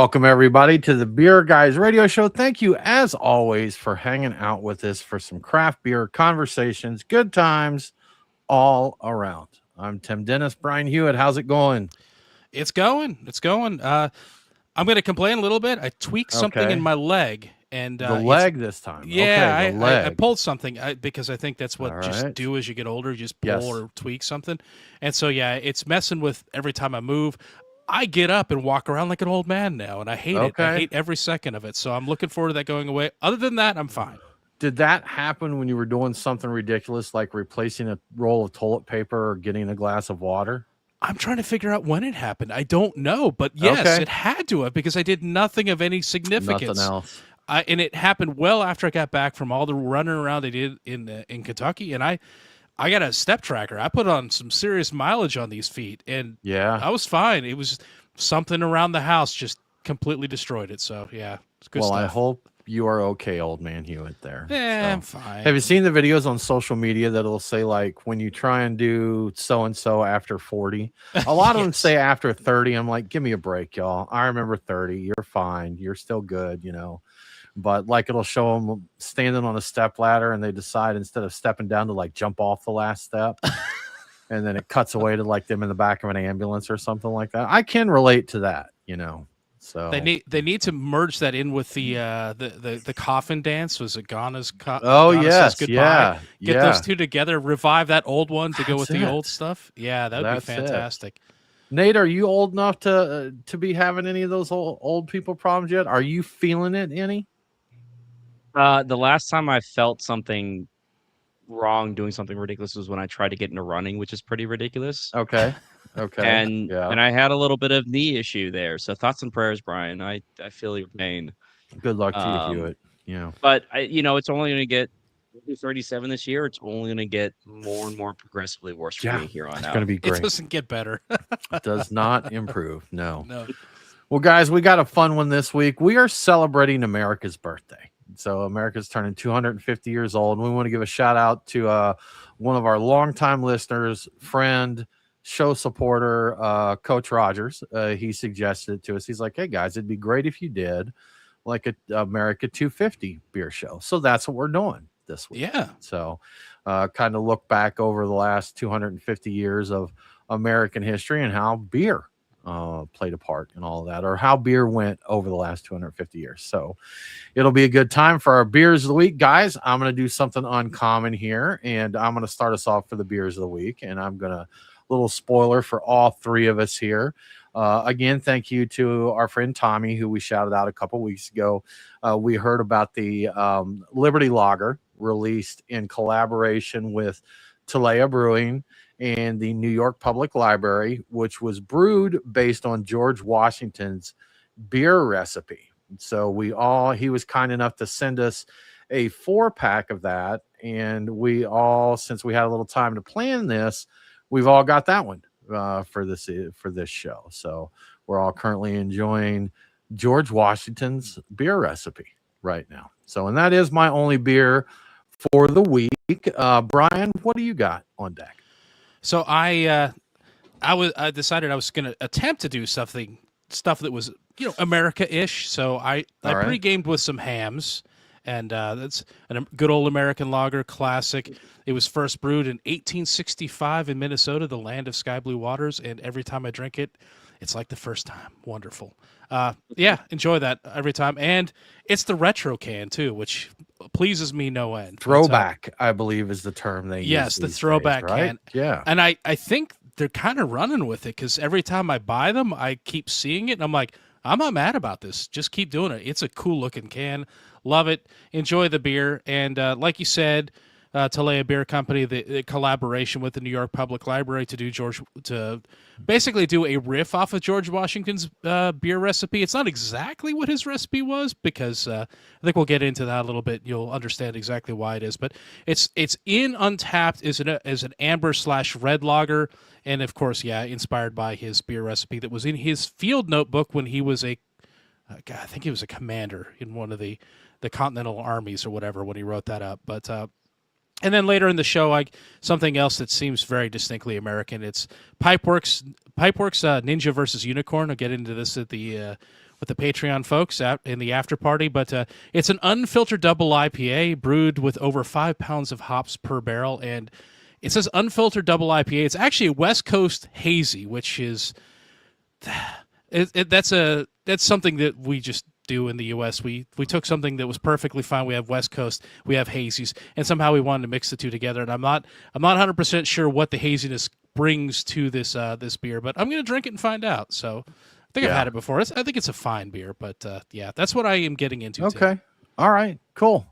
Welcome, everybody, to the Beer Guys Radio Show. Thank you, as always, for hanging out with us for some craft beer conversations, good times all around. I'm Tim Dennis. Brian Hewitt, how's it going? It's going. It's going. I'm going to complain a little bit. I tweaked something in Okay. my leg, and The leg this time. yeah, Okay, the I leg. pulled something because I think that's what All just right. do as you get older. You just pull Yes. or tweak something, and so yeah, it's messing with every time I move. I get up and walk around like an old man now, and I hate it. I Okay. hate every second of it. So I'm looking forward to that going away. Other than that, I'm fine. Did that happen when you were doing something ridiculous like replacing a roll of toilet paper or getting a glass of water? I'm trying to figure out when it happened. I don't know, but yes, Okay. it had to have because I did nothing of any significance. Nothing else. And it happened well after I got back from all the running around I did in Kentucky, and I got a step tracker. I put on some serious mileage on these feet, and Yeah. I was fine. It was something around the house just completely destroyed it. So yeah, it's good Well, stuff. I hope you are okay, old man Hewitt there. Yeah, I'm So. fine. Have you seen the videos on social media that'll say like when you try and do so and so after 40? A lot of them Yes. say after 30. I'm like, give me a break, y'all. I remember 30. You're fine. You're still good, you know. But like it'll show them standing on a step ladder and they decide instead of stepping down to like jump off the last step. And then it cuts away to like them in the back of an ambulance or something like that. I can relate to that, you know. So They need to merge that in with the coffin dance. Was it Ghana's? Oh Ghana Says yes, Goodbye? yeah. Get Yeah. those two together. Revive that old one to go with That's the it. old stuff. Yeah, that would be That's it. fantastic. Nate, are you old enough to be having any of those old people problems yet? Are you feeling it any? The last time I felt something wrong doing something ridiculous was when I tried to get into running, which is pretty ridiculous. Okay. Okay. And yeah. I had a little bit of knee issue there. So thoughts and prayers, Brian. I feel your pain. Good luck to you, Hewitt. Yeah. But it's only going to get 37 this year. It's only going to get more and more progressively worse for me here on It's out. going to be It great. doesn't get better. It does not improve. No. No. Well, guys, we got a fun one this week. We are celebrating America's birthday. So America's turning 250 years old. And we want to give a shout out to one of our longtime listeners, friend, show supporter, Coach Rogers. He suggested it to us. He's like, hey, guys, it'd be great if you did like a America 250 beer show. So that's what we're doing this week. Yeah. So kind of look back over the last 250 years of American history and how beer played a part in all of that, or how beer went over the last 250 years. So it'll be a good time for our beers of the week. Guys, I'm going to do something uncommon here, and I'm going to start us off for the beers of the week, and I'm going to, little spoiler for all three of us here. Again, thank you to our friend Tommy, who we shouted out a couple weeks ago. We heard about the Liberty Lager released in collaboration with Talea Brewing and the New York Public Library, which was brewed based on George Washington's beer recipe. So he was kind enough to send us a 4-pack of that. And we all, since we had a little time to plan this, we've all got that one for this show. So we're all currently enjoying George Washington's beer recipe right now. So, and that is my only beer for the week. Brian, what do you got on deck? So I decided I was going to attempt to do stuff that was America-ish. So I right. pre-gamed with some hams, and that's a good old American lager classic. It was first brewed in 1865 in Minnesota, the land of sky blue waters, and every time I drink it, it's like the first time. Wonderful. Yeah, enjoy that every time. And it's the retro can, too, which pleases me no end. Throwback, I believe, is the term they use. Yes, the these throwback days, right? can. Yeah. And I think they're kind of running with it because every time I buy them, I keep seeing it, and I'm like, I'm not mad about this. Just keep doing it. It's a cool-looking can. Love it. Enjoy the beer. And like you said, Talea Beer Company, the collaboration with the New York Public Library to basically do a riff off of George Washington's beer recipe. It's not exactly what his recipe was because I think we'll get into that a little bit. You'll understand exactly why it is. But it's in Untapped as an amber/red lager, and of course, yeah, inspired by his beer recipe that was in his field notebook when he was I think he was a commander in one of the Continental Armies or whatever when he wrote that up. But and then later in the show, something else that seems very distinctly American. It's Pipeworks Ninja versus Unicorn. I'll get into this at the with the Patreon folks out in the after party. But it's an unfiltered double IPA brewed with over 5 pounds of hops per barrel, and it says unfiltered double IPA. It's actually a West Coast hazy, which is that's something that we just do in the U.S. We took something that was perfectly fine. We have West Coast, we have hazies, and somehow we wanted to mix the two together. And I'm not 100% sure what the haziness brings to this this beer, but I'm going to drink it and find out. So I think I've had it before. I think it's a fine beer, but yeah, that's what I am getting into. Okay, all right, cool.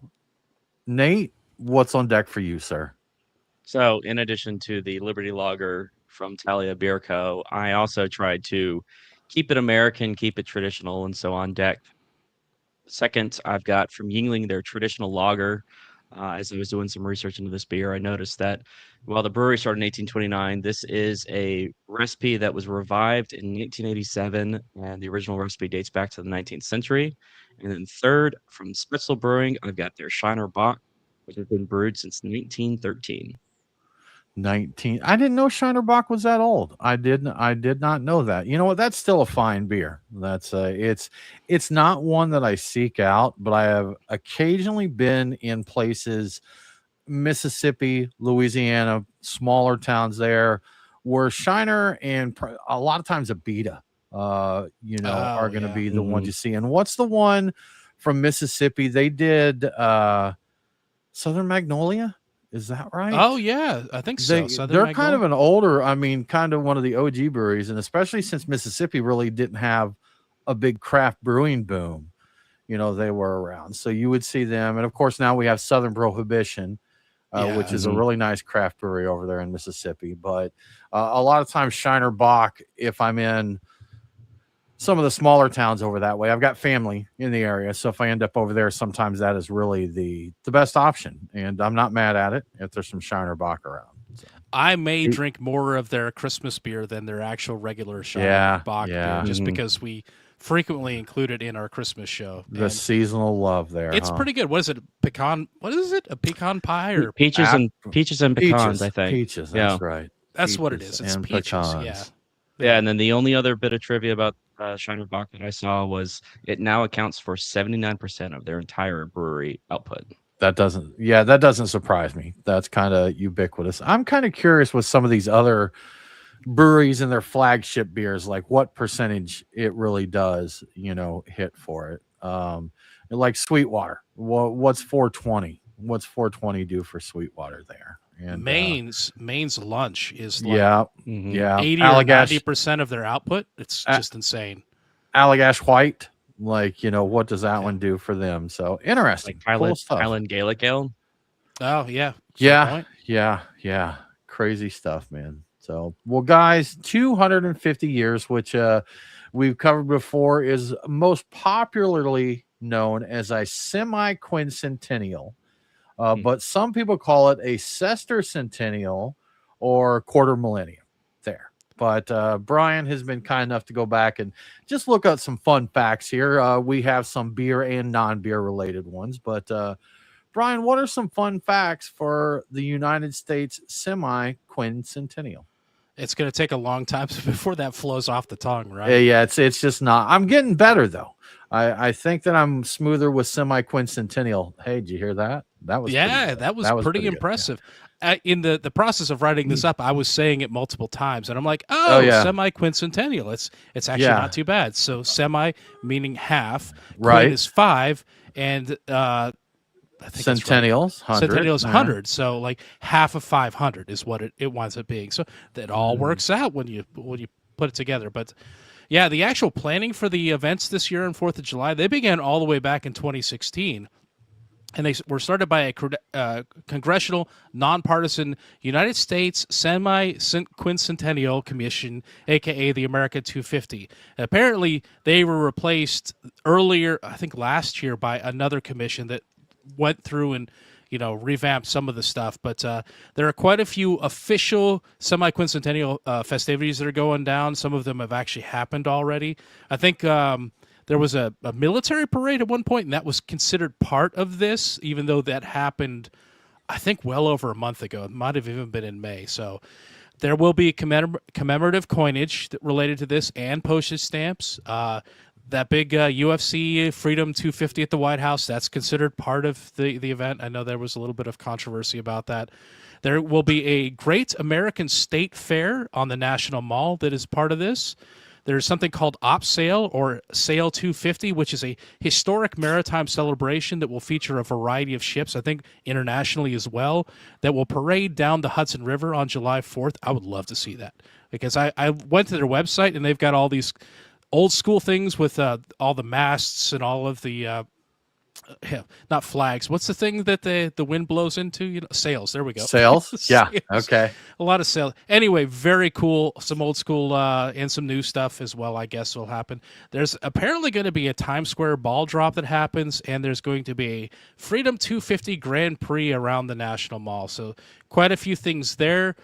Nate, what's on deck for you, sir? So, in addition to the Liberty Lager from Talia Beer Co., I also tried to keep it American, keep it traditional, and so on deck. Second, I've got from Yingling their traditional lager. As I was doing some research into this beer, I noticed that while the brewery started in 1829, this is a recipe that was revived in 1887, and the original recipe dates back to the 19th century. And then third, from Spitzel Brewing, I've got their Shiner Bock, which has been brewed since 1913. 19. I didn't know Shiner Bock was that old. I did not know that. You know what? That's still a fine beer. That's it's not one that I seek out, but I have occasionally been in places, Mississippi, Louisiana, smaller towns there, where Shiner and a lot of times Abita, are going to be the ones you see. And what's the one from Mississippi? They did Southern Magnolia. Is that right? Oh, yeah, I think so. They're kind of an older, kind of one of the OG breweries, and especially since Mississippi really didn't have a big craft brewing boom, they were around. So you would see them. And, of course, now we have Southern Prohibition, which is a really nice craft brewery over there in Mississippi. But a lot of times Shiner Bock, if I'm in some of the smaller towns over that way, I've got family in the area, so if I end up over there, sometimes that is really the best option, and I'm not mad at it if there's some Shiner Bock around. So. I may drink more of their Christmas beer than their actual regular Shiner Bock beer, just because we frequently include it in our Christmas show. The seasonal love there. It's pretty good. What is it? Pecan? What is it? A pecan pie or peaches and pecans? I think peaches. That's right. That's what it is. It's peaches. Pecans. Yeah, and then the only other bit of trivia about Shiner Bock that I saw was it now accounts for 79% of their entire brewery output. That doesn't surprise me. That's kind of ubiquitous. I'm kind of curious with some of these other breweries and their flagship beers, like what percentage it really does, hit for it. Like Sweetwater. What's 420? What's 420 do for Sweetwater there? And Maine's lunch is like 80 or 90% of their output. It's just insane. Allagash White, what does that one do for them? So interesting. Like Highland Gaelic Ale. Oh yeah. Yeah. Crazy stuff, man. So, well, guys, 250 years, which we've covered before, is most popularly known as a semi-quincentennial. But some people call it a sesquicentennial or quarter millennium there. But Brian has been kind enough to go back and just look at some fun facts here. We have some beer and non-beer related ones. But Brian, what are some fun facts for the United States semi-quincentennial? It's going to take a long time before that flows off the tongue, right? Yeah, it's just not. I'm getting better, though. I think that I'm smoother with semi-quincentennial. Hey, did you hear that? That was pretty impressive. Yeah. In the process of writing this up, I was saying it multiple times, and I'm like, semi-quincentennial. It's actually not too bad. So semi meaning half, right? Quin is 5, and I think centennials, 100. Centennials 100. So like half of 500 is what it winds up being. So that all works out when you put it together. But yeah, the actual planning for the events this year on 4th of July, they began all the way back in 2016. And they were started by a congressional, nonpartisan United States Semi-Quincentennial Commission, a.k.a. the America 250. And apparently, they were replaced earlier, I think last year, by another commission that went through and revamped some of the stuff. But there are quite a few official semi-quincentennial festivities that are going down. Some of them have actually happened already. I think there was a military parade at one point, and that was considered part of this, even though that happened, I think, well over a month ago. It might have even been in May. So there will be commemorative coinage related to this and postage stamps. that big UFC Freedom 250 at the White House, that's considered part of the event. I know there was a little bit of controversy about that. There will be a Great American State Fair on the National Mall that is part of this. There's something called Op Sail or Sail 250, which is a historic maritime celebration that will feature a variety of ships, I think internationally as well, that will parade down the Hudson River on July 4th. I would love to see that because I went to their website and they've got all these old school things with all the masts and all of the not flags. What's the thing that the wind blows into? Sails. There we go. Sails? Yeah. Sails. Okay. A lot of sails. Anyway, very cool. Some old school and some new stuff as well, I guess, will happen. There's apparently going to be a Times Square ball drop that happens, and there's going to be a Freedom 250 Grand Prix around the National Mall. So quite a few things there.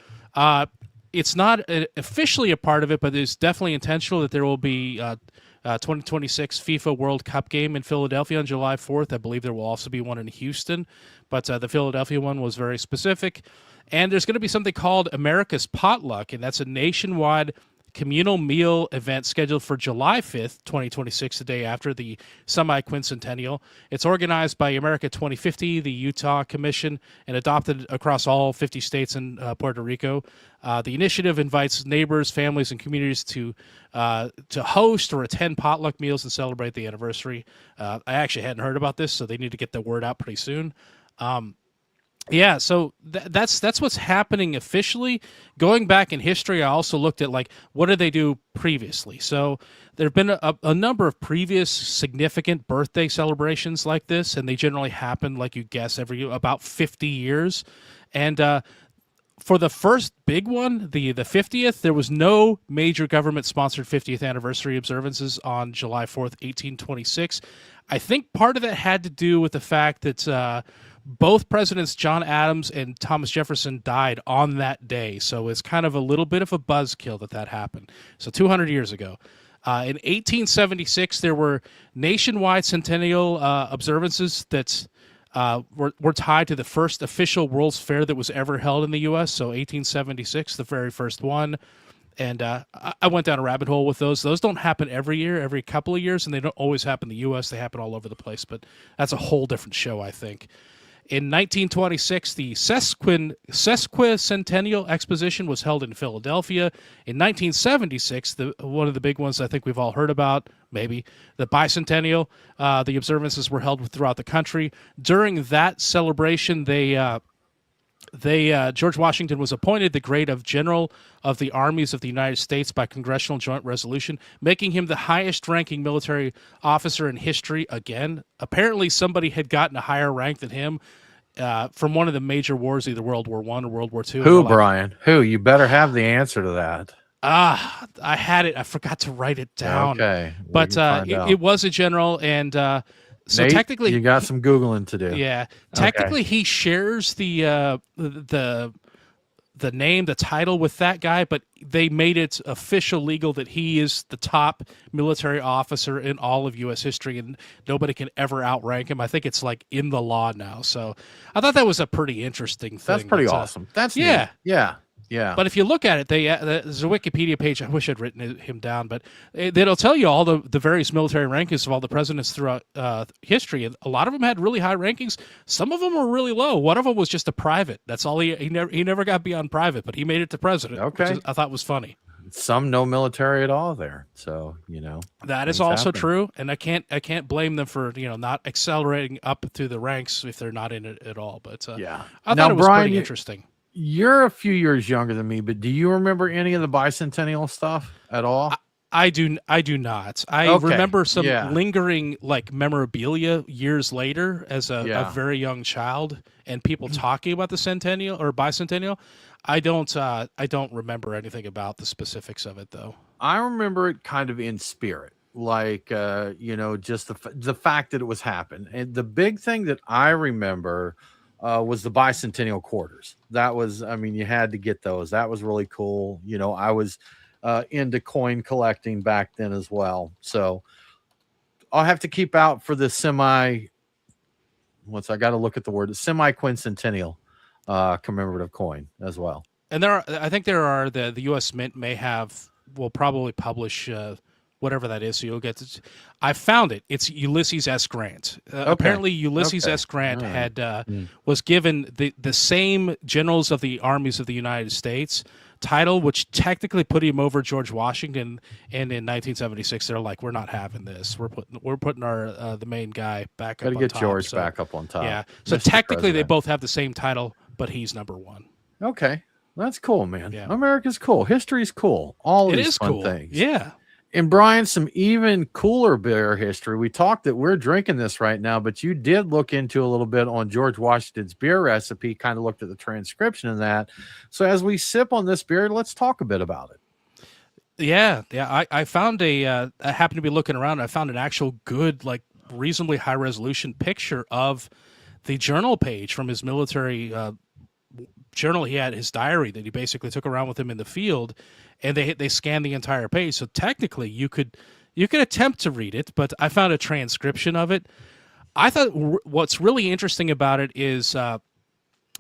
It's not officially a part of it, but it's definitely intentional that there will be 2026 FIFA World Cup game in Philadelphia on July 4th. I believe there will also be one in Houston, but the Philadelphia one was very specific. And there's going to be something called America's Potluck, and that's a nationwide communal meal event scheduled for July 5th, 2026, the day after the semi-quincentennial. It's organized by America 2050, the Utah Commission, and adopted across all 50 states and Puerto Rico. The initiative invites neighbors, families, and communities to host or attend potluck meals and celebrate the anniversary. I actually hadn't heard about this, so they need to get the word out pretty soon. Yeah, so that's what's happening officially. Going back in history, I also looked at what did they do previously. So there have been a number of previous significant birthday celebrations like this, and they generally happen, like you guess, every about 50 years. And for the first big one, the 50th, there was no major government-sponsored 50th anniversary observances on July 4th, 1826. I think part of that had to do with the fact that both presidents, John Adams and Thomas Jefferson, died on that day. So it's kind of a little bit of a buzzkill that happened. So 200 years ago. In 1876, there were nationwide centennial observances that were tied to the first official World's Fair that was ever held in the U.S. So 1876, the very first one. And I went down a rabbit hole with those. Those don't happen every year, every couple of years, and they don't always happen in the U.S. They happen all over the place, but that's a whole different show, I think. In 1926, the Sesquicentennial Exposition was held in Philadelphia. In 1976, one of the big ones I think we've all heard about, maybe, the Bicentennial, the observances were held throughout the country. During that celebration, George Washington was appointed the grade of General of the Armies of the United States by Congressional Joint Resolution, making him the highest-ranking military officer in history again. Apparently, somebody had gotten a higher rank than him from one of the major wars, either World War I or World War II. Who, Brian? Who? You better have the answer to that. I had it. I forgot to write it down. Okay. But it was a general, and so Nate, technically, you got some Googling to do. yeah, technically he shares the name, the title with that guy, but they made it official legal that he is the top military officer in all of U.S. history, and nobody can ever outrank him. I think it's in the law now. So I thought that was a pretty interesting thing. That's pretty awesome. That's yeah, neat. Yeah. Yeah. But if you look at it, there's a Wikipedia page. I wish I'd written him down, but it'll tell you all the various military rankings of all the presidents throughout history. And a lot of them had really high rankings. Some of them were really low. One of them was just a private. That's all he never got beyond private, but he made it to president. Okay. Which I thought was funny. Some no military at all there. So, that is also true. And I can't blame them for, not accelerating up through the ranks if they're not in it at all. But yeah, I thought it was pretty interesting. You're a few years younger than me, but do you remember any of the bicentennial stuff at all? I do not. I remember some lingering memorabilia years later as a very young child, and people talking about the centennial or bicentennial. I don't remember anything about the specifics of it though. I remember it kind of in spirit, just the fact that it was happening. And the big thing that I remember was the bicentennial quarters. That was, you had to get those. That was really cool. I was into coin collecting back then as well. So I'll have to keep out for the I got to look at the word, semi-quincentennial commemorative coin as well. And I think there are the U.S. Mint will probably publish whatever that is. So you'll get to. I found it. It's Ulysses S. Grant. Apparently, Ulysses S. Grant All right. had was given the same generals of the armies of the United States title, which technically put him over George Washington. And in 1976, they're like, "We're not having this. We're putting our the main guy back Got up to on get top." George So, back up on top. yeah. So Mr. technically, they President. both have the same title, but he's number one. Okay, that's cool, man. Yeah. America's cool. History's cool. All It these is fun cool. things. Yeah. And Brian, some even cooler beer history. We talked that we're drinking this right now, but you did look into a little bit on George Washington's beer recipe, kind of looked at the transcription of that. So as we sip on this beer, let's talk a bit about it. Yeah. I found I happened to be looking around. I found an actual good, like reasonably high resolution picture of the journal page from his military journal. He had his diary that he basically took around with him in the field, and they scanned the entire page. So technically, you could attempt to read it, but I found a transcription of it. I thought what's really interesting about it is I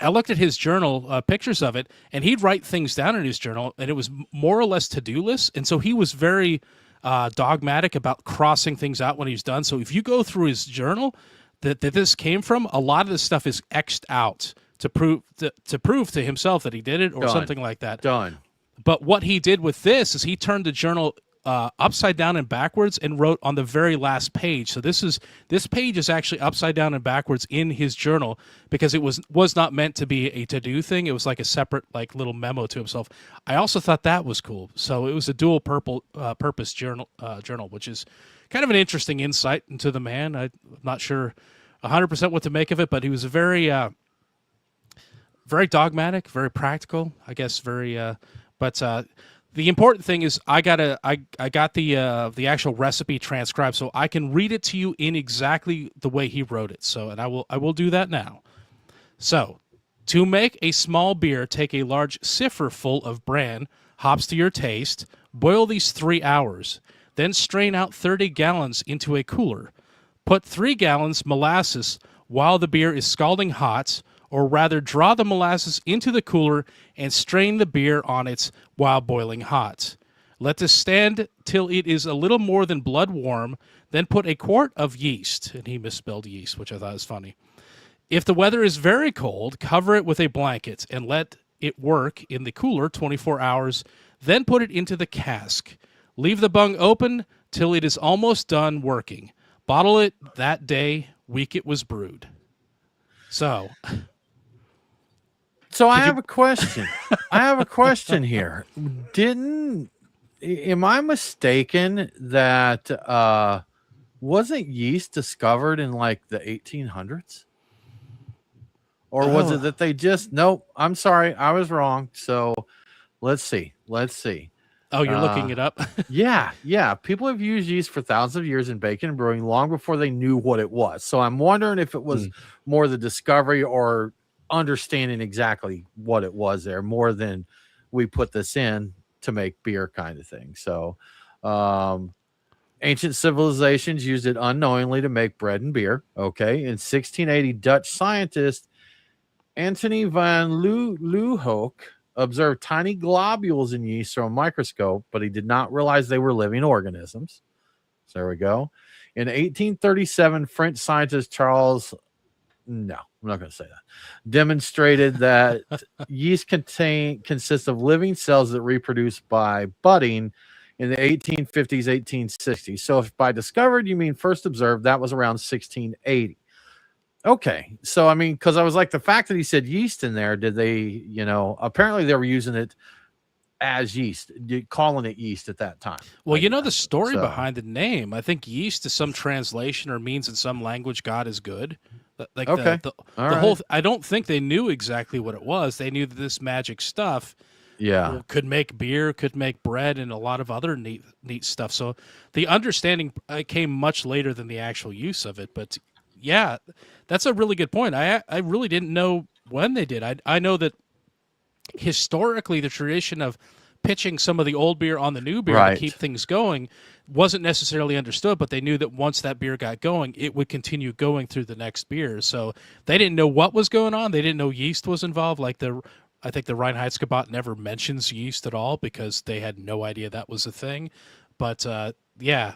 looked at his journal, pictures of it, and he'd write things down in his journal, and it was more or less to-do lists. And so he was very dogmatic about crossing things out when he's done. So if you go through his journal that this came from, a lot of this stuff is X'd out to prove to himself that he did it or Done. something like that. Done. But what he did with this is he turned the journal upside down and backwards and wrote on the very last page. So this page is actually upside down and backwards in his journal because it was not meant to be a to-do thing. It was like a separate like little memo to himself. I also thought that was cool. So it was a dual purpose journal, which is kind of an interesting insight into the man. I'm not sure 100% what to make of it, but he was a very dogmatic, very practical, I guess. But the important thing is I got the actual recipe transcribed, so I can read it to you in exactly the way he wrote it. So, and I will do that now. So, to make a small beer, take a large sifer full of bran, hops to your taste. Boil these 3 hours, then strain out 30 gallons into a cooler. Put 3 gallons molasses while the beer is scalding hot, or rather draw the molasses into the cooler and strain the beer on it while boiling hot. Let this stand till it is a little more than blood warm, then put a quart of yeast, and he misspelled yeast, which I thought was funny. If the weather is very cold, cover it with a blanket and let it work in the cooler 24 hours, then put it into the cask. Leave the bung open till it is almost done working. Bottle it that day, week it was brewed. So I have a question. I have a question here. Am I mistaken that wasn't yeast discovered in like the 1800s? Or was it that they just nope, I'm sorry, I was wrong. So let's see. Oh, you're looking it up? Yeah. People have used yeast for thousands of years in baking and brewing long before they knew what it was. So I'm wondering if it was more the discovery or understanding exactly what it was there more than we put this in to make beer kind of thing. So ancient civilizations used it unknowingly to make bread and beer. Okay. In 1680, Dutch scientist Antony van Leeuwenhoek observed tiny globules in yeast through a microscope, but he did not realize they were living organisms. So there we go. In 1837, French scientist I'm not going to say that, demonstrated that yeast consists of living cells that reproduce by budding in the 1850s, 1860s. So if by discovered, you mean first observed, that was around 1680. Okay. So, I mean, because I was like, the fact that he said yeast in there, did they, apparently they were using it as yeast, calling it yeast at that time. Well, the story behind the name, I think yeast is some translation or means in some language God is good. Like okay. the whole, I don't think they knew exactly what it was. They knew that this magic stuff could make beer, could make bread, and a lot of other neat stuff. So the understanding came much later than the actual use of it. But yeah, that's a really good point. I really didn't know when they did. I know that historically the tradition of pitching some of the old beer on the new beer to keep things going wasn't necessarily understood, but they knew that once that beer got going, it would continue going through the next beer. So they didn't know what was going on. They didn't know yeast was involved. Like I think the Reinheitsgebot never mentions yeast at all because they had no idea that was a thing. But yeah,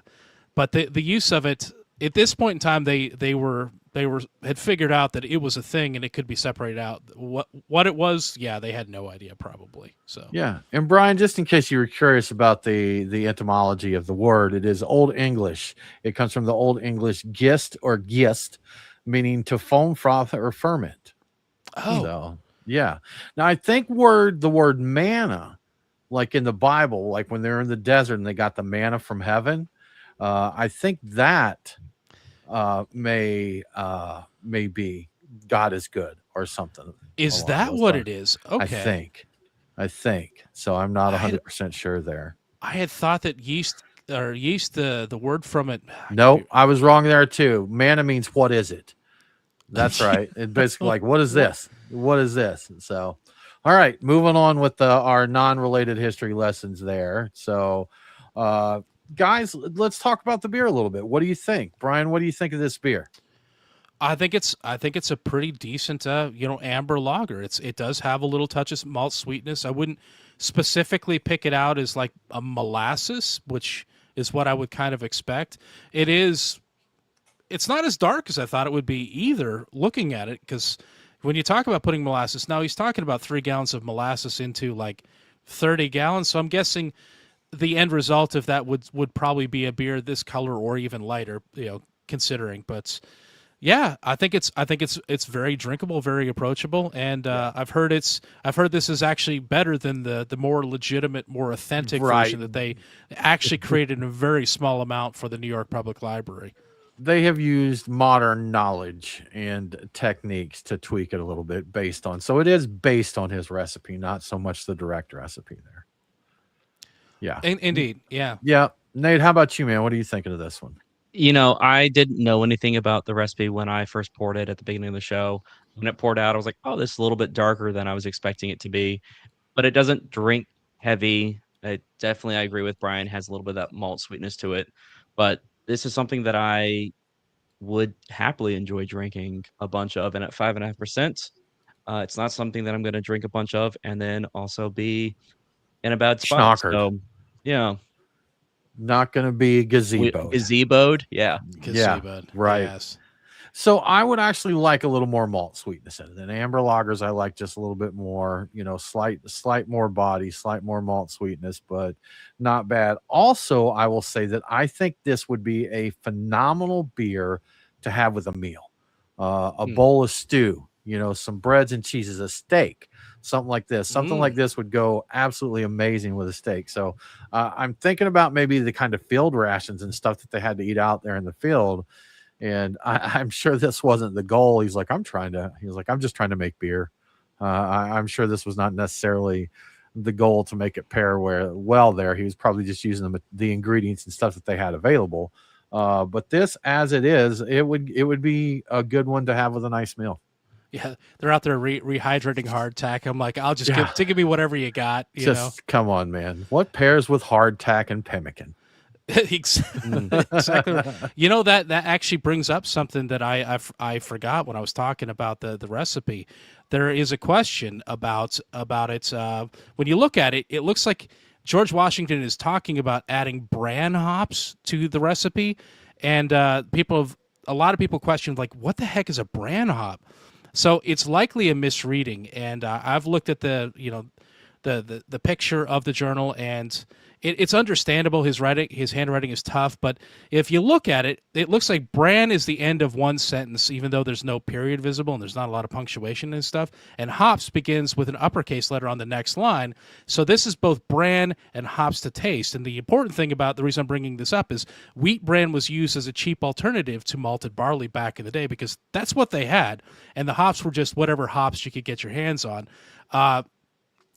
but the use of it at this point in time, they had figured out that it was a thing and it could be separated out. What it was, yeah, they had no idea probably. So Yeah. And Brian, just in case you were curious about the etymology of the word, it is Old English. It comes from the Old English gist or gist, meaning to foam, froth, or ferment. oh, So yeah. Now I think the word manna, like in the Bible, like when they're in the desert and they got the manna from heaven, I think that may be God is good or something is along that those what lines. it is? I Okay, think so. I'm not I 100% sure there. I had thought that yeast the word from it. I could Nope, be, I was wrong there too. Manna means what is it? That's right. It's basically like what is what? this? What is this? So, all right, moving on with our non-related history lessons there. So, uh, guys, let's talk about the beer a little bit. What do you think, Brian? What do you think of this beer? I think it's a pretty decent amber lager. It does have a little touch of malt sweetness. I wouldn't specifically pick it out as like a molasses, which is what I would kind of expect. It's not as dark as I thought it would be either looking at it, because when you talk about putting molasses, now he's talking about 3 gallons of molasses into like 30 gallons. So I'm guessing the end result of that would probably be a beer this color or even lighter, considering. But yeah, I think it's very drinkable, very approachable, and I've heard this is actually better than the more legitimate, more authentic Right. version that they actually created in a very small amount for the New York Public Library. They have used modern knowledge and techniques to tweak it a little bit based on. So it is based on his recipe, not so much the direct recipe there. Yeah. Indeed, yeah. Yeah. Nate, how about you, man? What are you thinking of this one? I didn't know anything about the recipe when I first poured it at the beginning of the show. When it poured out, I was like, "Oh, this is a little bit darker than I was expecting it to be," but it doesn't drink heavy. It definitely, I agree with Brian, has a little bit of that malt sweetness to it. But this is something that I would happily enjoy drinking a bunch of, and at 5.5%, it's not something that I'm going to drink a bunch of and then also be in a bad spot. Schnockered. So, yeah, Not going to be gazeboed. gazeboed, yeah. Yeah, Gazebo, right. yes. So I would actually like a little more malt sweetness in it. And amber lagers, I like just a little bit more, slight more body, slight more malt sweetness, but not bad. Also, I will say that I think this would be a phenomenal beer to have with a meal, a Hmm. bowl of stew, some breads and cheeses, a steak, something like this. Something like Mm. this would go absolutely amazing with a steak. So I'm thinking about maybe the kind of field rations and stuff that they had to eat out there in the field, and I'm sure this wasn't the goal. He was like, I'm just trying to make beer. I'm sure this was not necessarily the goal to make it pair well there. He was probably just using the ingredients and stuff that they had available. But this, as it is, it would be a good one to have with a nice meal. Yeah, they're out there rehydrating hardtack. I'm like, I'll just Yeah. give me whatever you got, Just come on, man. What pairs with hardtack and pemmican? Exactly. Right. That actually brings up something that I forgot when I was talking about the recipe. There is a question about it. When you look at it, it looks like George Washington is talking about adding bran hops to the recipe, and a lot of people question, like, what the heck is a bran hop? So it's likely a misreading, and I've looked at the picture of the journal, and it's understandable. His handwriting is tough, but if you look at it, it looks like Bran is the end of one sentence, even though there's no period visible and there's not a lot of punctuation and stuff. And hops begins with an uppercase letter on the next line. So this is both bran and hops to taste. And the important thing about the reason I'm bringing this up is wheat bran was used as a cheap alternative to malted barley back in the day, because that's what they had, and the hops were just whatever hops you could get your hands on.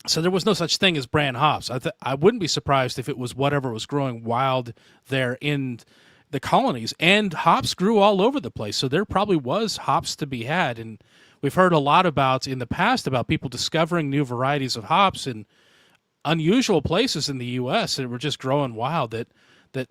So there was no such thing as bran hops. I wouldn't be surprised if it was whatever was growing wild there in the colonies. And hops grew all over the place, so there probably was hops to be had. And we've heard a lot in the past about people discovering new varieties of hops in unusual places in the U.S. that were just growing wild, that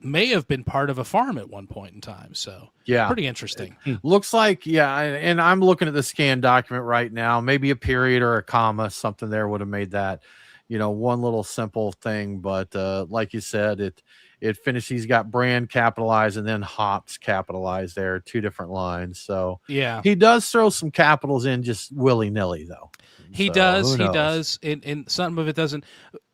may have been part of a farm at one point in time. So Yeah. pretty interesting. Looks like, yeah, and I'm looking at the scan document right now. Maybe a period or a comma, something there would have made that, one little simple thing. But like you said, it finished. He's got brand capitalized and then hops capitalized there, two different lines. So Yeah. he does throw some capitals in just willy nilly though. He So, does. who He knows? does. And some of it doesn't.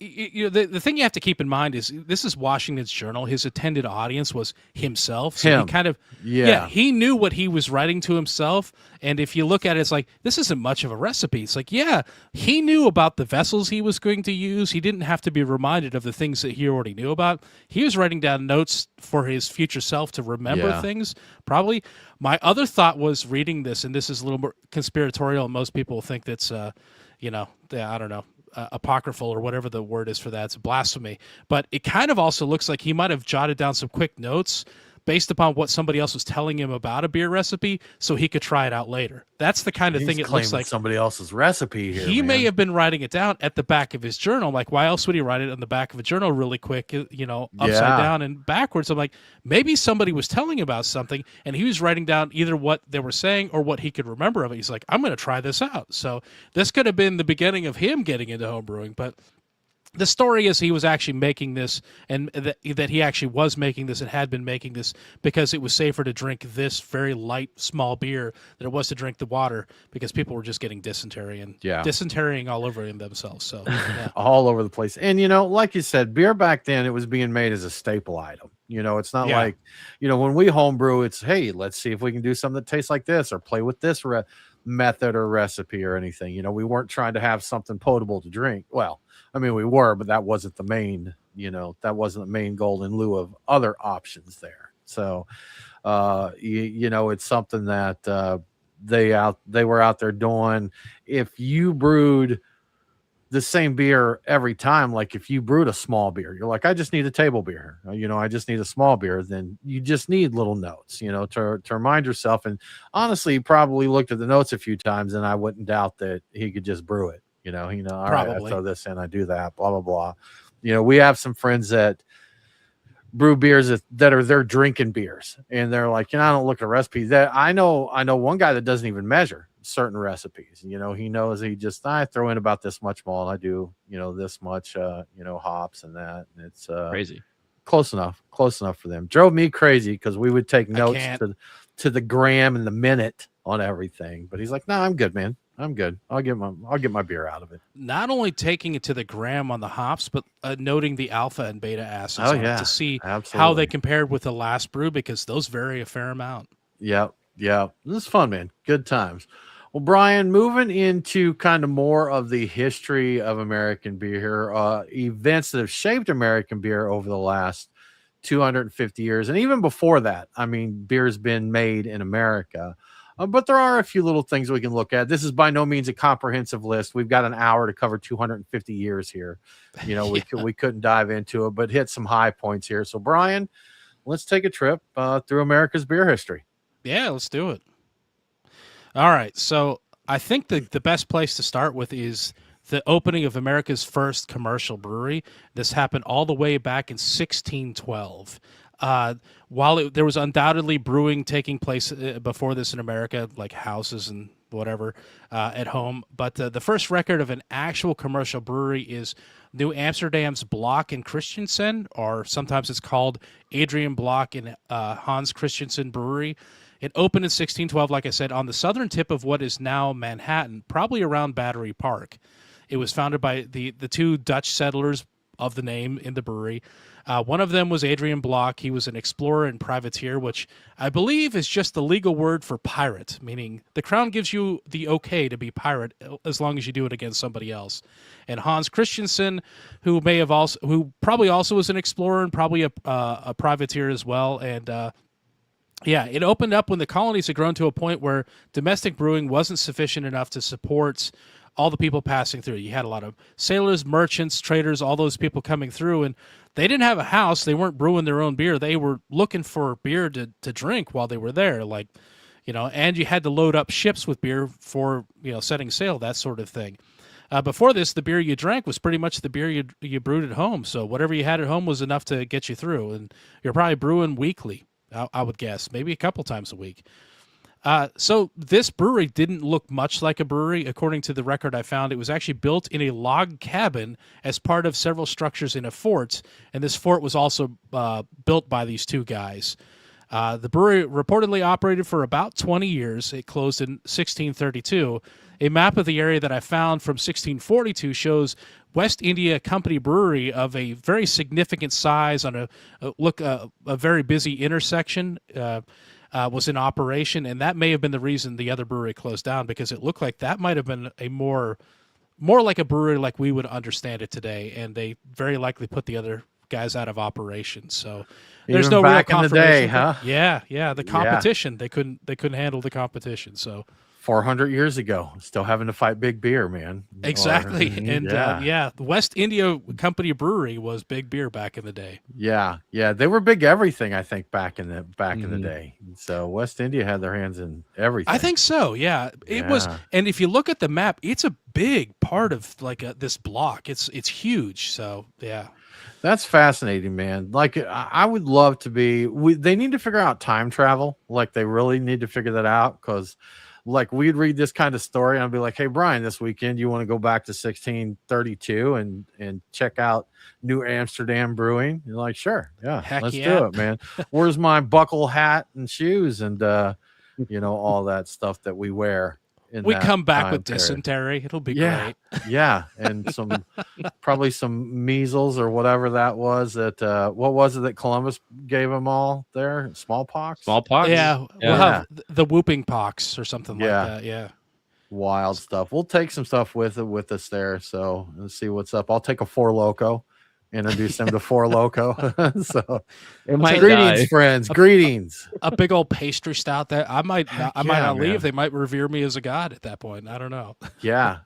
The thing you have to keep in mind is this is Washington's Journal. His attended audience was himself. So he Him. kind of, Yeah. he knew what he was writing to himself. And if you look at it, it's like, this isn't much of a recipe. It's like, yeah, he knew about the vessels he was going to use. He didn't have to be reminded of the things that he already knew about. He was writing down notes for his future self to remember Yeah. things, probably. My other thought was reading this, and this is a little more conspiratorial, and most people think that's, I don't know, apocryphal or whatever the word is for that. It's blasphemy. But it kind of also looks like he might have jotted down some quick notes based upon what somebody else was telling him about a beer recipe so he could try it out later. That's the kind of He's thing it looks claiming like. somebody else's recipe here. He may man. have been writing it down at the back of his journal. Like, why else would he write it on the back of a journal really quick, upside Yeah. down and backwards? I'm like, maybe somebody was telling him about something and he was writing down either what they were saying or what he could remember of it. He's like, I'm going to try this out. So this could have been the beginning of him getting into homebrewing, but the story is he was actually making this, and that he actually was making this and had been making this because it was safer to drink this very light, small beer than it was to drink the water because people were just getting dysentery and dysenterying all over themselves. So, yeah. All over the place. And, like you said, beer back then, it was being made as a staple item. It's not Yeah. like, when we homebrew, it's, hey, let's see if we can do something that tastes like this or play with this method or recipe or anything. We weren't trying to have something potable to drink. Well, I mean, we were, but that wasn't the main, that wasn't the main goal in lieu of other options there. So, it's something that they were out there doing. If you brewed the same beer every time, like if you brewed a small beer, you're like, I just need a table beer, I just need a small beer, then you just need little notes, to remind yourself. And honestly, he probably looked at the notes a few times, and I wouldn't doubt that he could just brew it. All right, I Probably. throw this in, I do that, blah, blah, blah. We have some friends that brew beers that are their drinking beers, and they're like, I don't look at recipes. That I know one guy that doesn't even measure certain recipes. He knows I throw in about this much malt, I do this much hops and that, and it's Crazy. close enough for them. Drove me crazy because we would take notes can't. to the gram and the minute on everything, but he's like, no, I'm good, man, I'm good. I'll get my beer out of it. Not only taking it to the gram on the hops, but noting the alpha and beta acids on it to see how Absolutely. they compared with the last brew because those vary a fair amount. Yep. This is fun, man. Good times. Well, Brian, moving into kind of more of the history of American beer, events that have shaped American beer over the last 250 years. And even before that, I mean, beer's been made in America. But there are a few little things we can look at. This is by no means a comprehensive list. We've got an hour to cover 250 years here. We couldn't dive into it, but hit some high points here. So, Brian, let's take a trip through America's beer history. Yeah, let's do it. All right. So I think the best place to start with is the opening of America's first commercial brewery. This happened all the way back in 1612. While there was undoubtedly brewing taking place before this in America, like houses and whatever at home, but the first record of an actual commercial brewery is New Amsterdam's Block and Christensen, or sometimes it's called Adrian Block and Hans Christensen Brewery. It opened in 1612, like I said, on the southern tip of what is now Manhattan, probably around Battery Park. It was founded by the two Dutch settlers of the name in the brewery. One of them was Adrian Block. He was an explorer and privateer, which I believe is just the legal word for pirate, meaning the crown gives you the okay to be pirate as long as you do it against somebody else. And Hans Christensen, who probably also was an explorer and probably a privateer as well. And it opened up when the colonies had grown to a point where domestic brewing wasn't sufficient enough to support all the people passing through. You had a lot of sailors, merchants, traders, all those people coming through, and they didn't have a house. They weren't brewing their own beer. They were looking for beer to drink while they were there, and you had to load up ships with beer for, setting sail, that sort of thing. Before this, the beer you drank was pretty much the beer you brewed at home. So whatever you had at home was enough to get you through, and you're probably brewing weekly, I would guess, maybe a couple times a week. So this brewery didn't look much like a brewery. According to the record I found, it was actually built in a log cabin as part of several structures in a fort, and this fort was also built by these two guys. The brewery reportedly operated for about 20 years. It closed in 1632. A map of the area that I found from 1642 shows West India Company Brewery of a very significant size on a very busy intersection. Was in operation, and that may have been the reason the other brewery closed down, because it looked like that might have been a more like a brewery like we would understand it today, and they very likely put the other guys out of operation. So there's Even no back real in the day, confirmation. huh? Yeah. The competition, they couldn't handle the competition. So 400 years ago, still having to fight big beer, man. exactly, Or- and the West India Company Brewery was big beer back in the day. yeah, they were big everything. I think back in the Mhm. day. So West India had their hands in everything. I think so. Yeah, it was. Yeah. And if you look at the map, it's a big part of like this block. It's huge. So yeah. That's fascinating, man. Like I would love to be. They need to figure out time travel. Like they really need to figure that out, because like we'd read this kind of story and I'd be like, hey Brian, this weekend you want to go back to 1632 and check out New Amsterdam Brewing? You're like, sure, yeah, Heck let's yeah. do it, man. Where's my buckle hat and shoes and all that stuff that we wear in We that come back time with period. dysentery. It'll be Yeah. great. Yeah, and probably some measles or whatever that was. That what was it that Columbus gave them all there? Smallpox. Smallpox. Yeah, we'll Yeah. have the whooping pox or something Yeah. like that. Yeah. Wild stuff. We'll take some stuff with us there. So let's see what's up. I'll take a Four Loco. Introduce them to Four Loco. So It might greetings, die. friends. Greetings. A big old pastry stout that I might Heck not yeah, leave. man. They might revere me as a god at that point. I don't know. Yeah.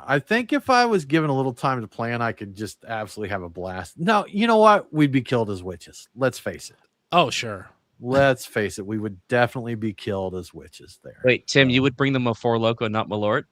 I think if I was given a little time to plan, I could just absolutely have a blast. No, you know what? We'd be killed as witches. Let's face it. Oh, sure. Let's face it. We would definitely be killed as witches there. Wait, Tim, you would bring them a Four Loco, not Malort?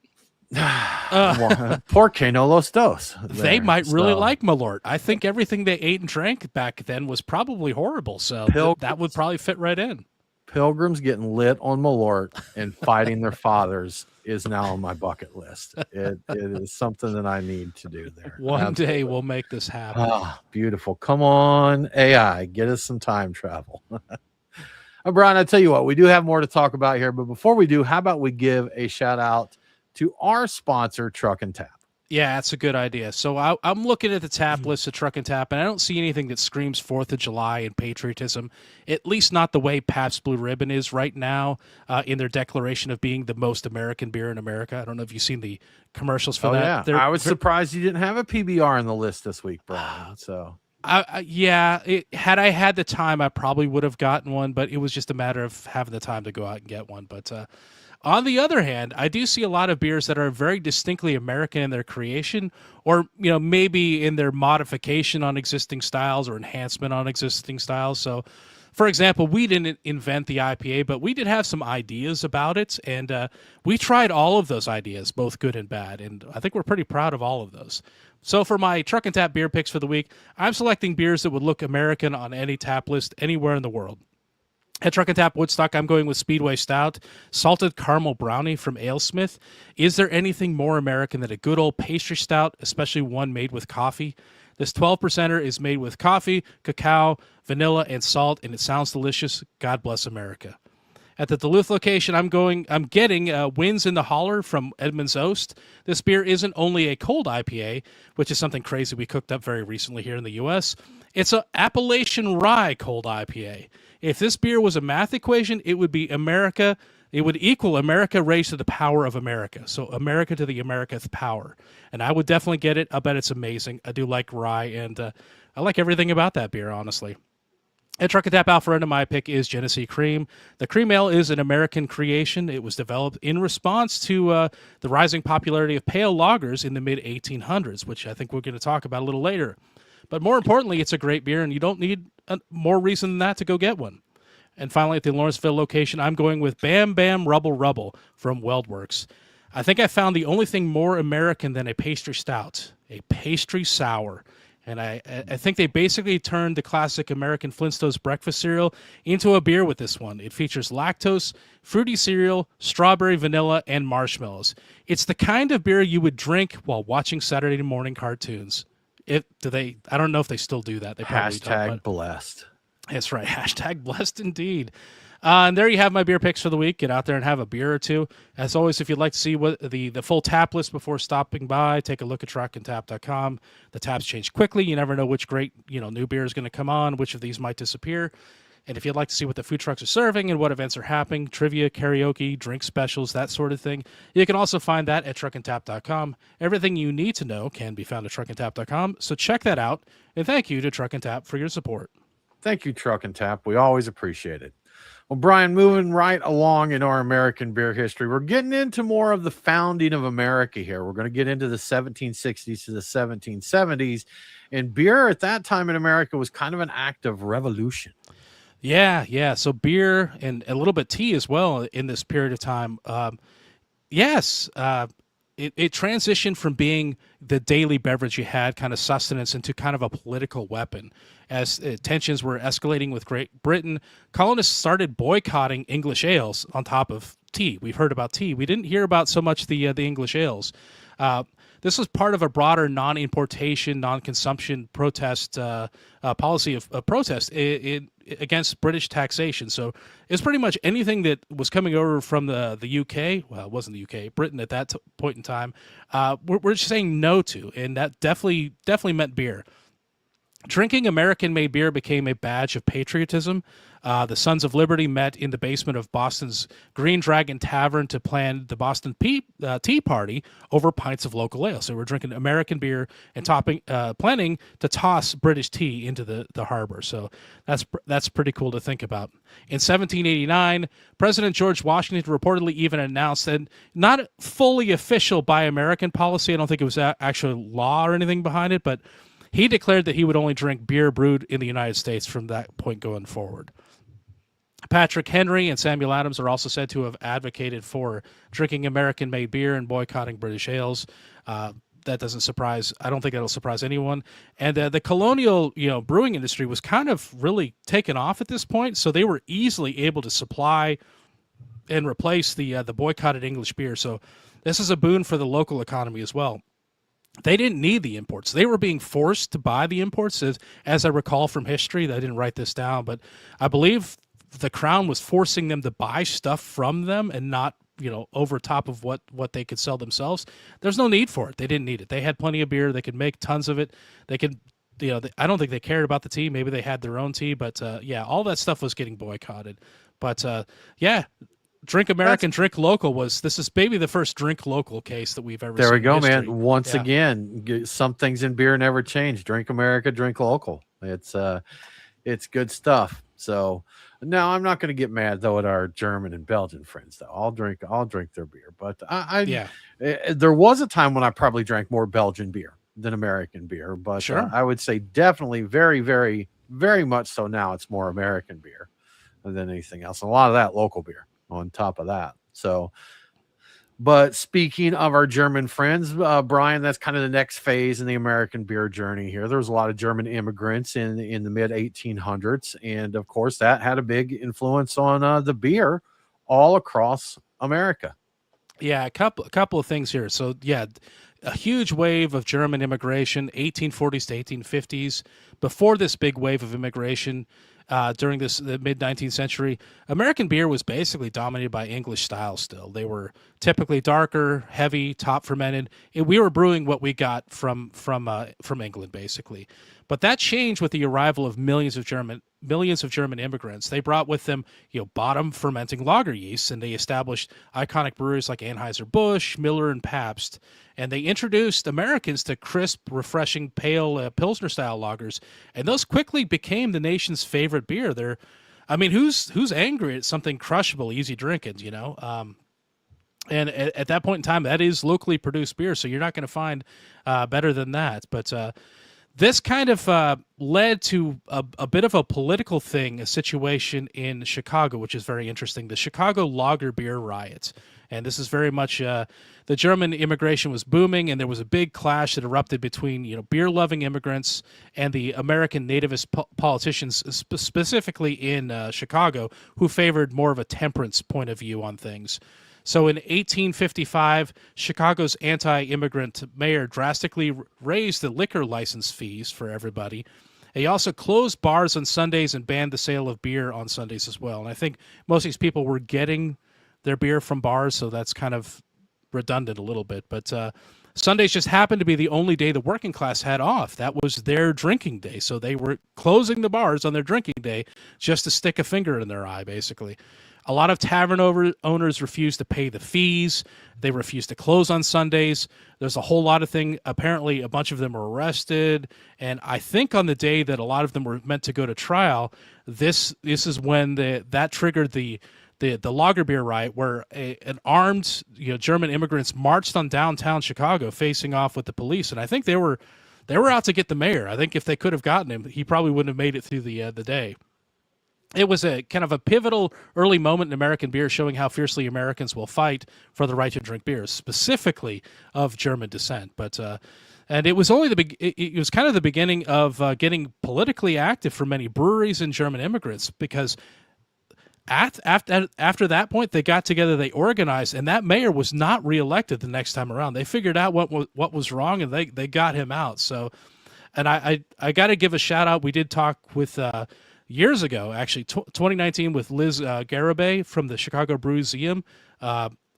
Por que no los dos? They there. might really So, like Malort. I think everything they ate and drank back then was probably horrible. So that would probably fit right in. Pilgrims getting lit on Malort and fighting their fathers is now on my bucket list. It is something that I need to do there. One day Absolutely. we'll make this happen. Ah, beautiful. Come on, AI, get us some time travel. Brian, I tell you what, we do have more to talk about here, but before we do, how about we give a shout out to our sponsor, Truck and Tap? Yeah, that's a good idea. So I'm looking at the tap list of Truck and Tap, and I don't see anything that screams 4th of July and patriotism, at least not the way Pabst Blue Ribbon is right now in their declaration of being the most American beer in America. I don't know if you've seen the commercials for Oh, that. yeah. They're I was surprised you didn't have a PBR on the list this week, Brian. So had I had the time, I probably would have gotten one, but it was just a matter of having the time to go out and get one. But on the other hand, I do see a lot of beers that are very distinctly American in their creation, or maybe in their modification on existing styles or enhancement on existing styles. So, for example, we didn't invent the IPA, but we did have some ideas about it, and we tried all of those ideas, both good and bad, and I think we're pretty proud of all of those. So for my Truck and Tap beer picks for the week, I'm selecting beers that would look American on any tap list anywhere in the world. At Truck and Tap Woodstock, I'm going with Speedway Stout, Salted Caramel Brownie from AleSmith. Is there anything more American than a good old pastry stout, especially one made with coffee? This 12%er is made with coffee, cacao, vanilla, and salt, and it sounds delicious. God bless America. At the Duluth location, I'm getting Winds in the Holler from Edmunds Oast. This beer isn't only a cold IPA, which is something crazy we cooked up very recently here in the U.S. It's an Appalachian Rye cold IPA. If this beer was a math equation, it would be America. It would equal America raised to the power of America. So America to the Americath power. And I would definitely get it. I bet it's amazing. I do like rye, and I like everything about that beer, honestly. At Truck and Tap Alpharetta, my pick is Genesee Cream. The cream ale is an American creation. It was developed in response to the rising popularity of pale lagers in the mid-1800s, which I think we're going to talk about a little later. But more importantly, it's a great beer, and you don't need more reason than that to go get one. And finally, at the Lawrenceville location, I'm going with Bam Bam Rubble Rubble from WeldWorks. I think I found the only thing more American than a pastry stout, a pastry sour. And I think they basically turned the classic American Flintstones breakfast cereal into a beer with this one. It features lactose, fruity cereal, strawberry, vanilla, and marshmallows. It's the kind of beer you would drink while watching Saturday morning cartoons. I don't know if they still do that. They probably don't, Hashtag but blessed. that's right. Hashtag blessed indeed. And there you have my beer picks for the week. Get out there and have a beer or two. As always, if you'd like to see what the full tap list before stopping by, take a look at truckandtap.com. The taps change quickly. You never know which great new beer is going to come on, which of these might disappear. And if you'd like to see what the food trucks are serving and what events are happening, trivia, karaoke, drink specials, that sort of thing, you can also find that at truckandtap.com. Everything you need to know can be found at truckandtap.com. So check that out. And thank you to Truck and Tap for your support. Thank you, Truck and Tap. We always appreciate it. Well, Brian, moving right along in our American beer history, we're getting into more of the founding of America here. We're going to get into the 1760s to the 1770s. And beer at that time in America was kind of an act of revolution. Yeah. So beer and a little bit tea as well in this period of time. It transitioned from being the daily beverage you had, kind of sustenance, into kind of a political weapon. As tensions were escalating with Great Britain, colonists started boycotting English ales on top of tea. We've heard about tea. We didn't hear about so much the English ales. This was part of a broader non-importation, non-consumption protest policy of protest against British taxation. So it's pretty much anything that was coming over from the UK. Well, it wasn't the UK, Britain at that point in time. We're just saying no to, and that definitely meant beer. Drinking American-made beer became a badge of patriotism. The Sons of Liberty met in the basement of Boston's Green Dragon Tavern to plan the Boston Tea Party over pints of local ale. So we're drinking American beer and planning to toss British tea into the harbor. So that's pretty cool to think about. In 1789, President George Washington reportedly even announced that, not fully official Buy American policy, I don't think it was actual law or anything behind it, but he declared that he would only drink beer brewed in the United States from that point going forward. Patrick Henry and Samuel Adams are also said to have advocated for drinking American-made beer and boycotting British ales. That doesn't surprise. I don't think that'll surprise anyone. And the colonial, brewing industry was kind of really taken off at this point, so they were easily able to supply and replace the boycotted English beer. So this is a boon for the local economy as well. They didn't need the imports. They were being forced to buy the imports, as I recall from history. I didn't write this down, but I believe the crown was forcing them to buy stuff from them and not, over top of what they could sell themselves. There's no need for it. They didn't need it. They had plenty of beer. They could make tons of it. They could, I don't think they cared about the tea. Maybe they had their own tea, but all that stuff was getting boycotted. But Drink American, drink local this is maybe the first drink local case that we've ever seen. There we go, in history. man. Once again, some things in beer never change. Drink America, drink local. It's good stuff. So now I'm not going to get mad though at our German and Belgian friends though. I'll drink their beer. But there was a time when I probably drank more Belgian beer than American beer. But sure. I would say definitely very, very, very much so now it's more American beer than anything else. And a lot of that local beer on top of that. So, but speaking of our German friends, Brian, that's kind of the next phase in the American beer journey here. There was a lot of German immigrants in the mid 1800s. And of course that had a big influence on the beer all across America. Yeah. A couple of things here. So a huge wave of German immigration, 1840s to 1850s. Before this big wave of immigration, during the mid-19th century, American beer was basically dominated by English styles still. They were typically darker, heavy, top fermented. We were brewing what we got from England, basically. But that changed with the arrival of millions of German immigrants. They brought with them, bottom fermenting lager yeast, and they established iconic breweries like Anheuser-Busch, Miller, and Pabst. And they introduced Americans to crisp, refreshing, pale Pilsner-style lagers, and those quickly became the nation's favorite beer. Who's angry at something crushable, easy drinking, And at that point in time, that is locally produced beer, so you're not going to find better than that. But this kind of led to a bit of a political thing, a situation in Chicago, which is very interesting. The Chicago Lager Beer Riot. And this is very much the German immigration was booming, and there was a big clash that erupted between beer-loving immigrants and the American nativist politicians, specifically in Chicago, who favored more of a temperance point of view on things. So in 1855, Chicago's anti-immigrant mayor drastically raised the liquor license fees for everybody. He also closed bars on Sundays and banned the sale of beer on Sundays as well. And I think most of these people were getting their beer from bars, so that's kind of redundant a little bit. But Sundays just happened to be the only day the working class had off. That was their drinking day. So they were closing the bars on their drinking day just to stick a finger in their eye, basically. A lot of tavern owners refused to pay the fees. They refused to close on Sundays. There's a whole lot of things. Apparently, a bunch of them were arrested. And I think on the day that a lot of them were meant to go to trial, this is when that triggered the lager beer riot, where an armed German immigrants marched on downtown Chicago, facing off with the police. And I think they were out to get the mayor. I think if they could have gotten him, he probably wouldn't have made it through the day. It was a kind of a pivotal early moment in American beer, showing how fiercely Americans will fight for the right to drink beer, specifically of German descent. But and it was only it was kind of the beginning of getting politically active for many breweries and German immigrants, because after that point, they got together, they organized, and that mayor was not reelected the next time around. They figured out what was wrong, and they got him out. So, and I got to give a shout out. We did talk with years ago, actually, 2019, with Liz Garibay from the Chicago Brewseum,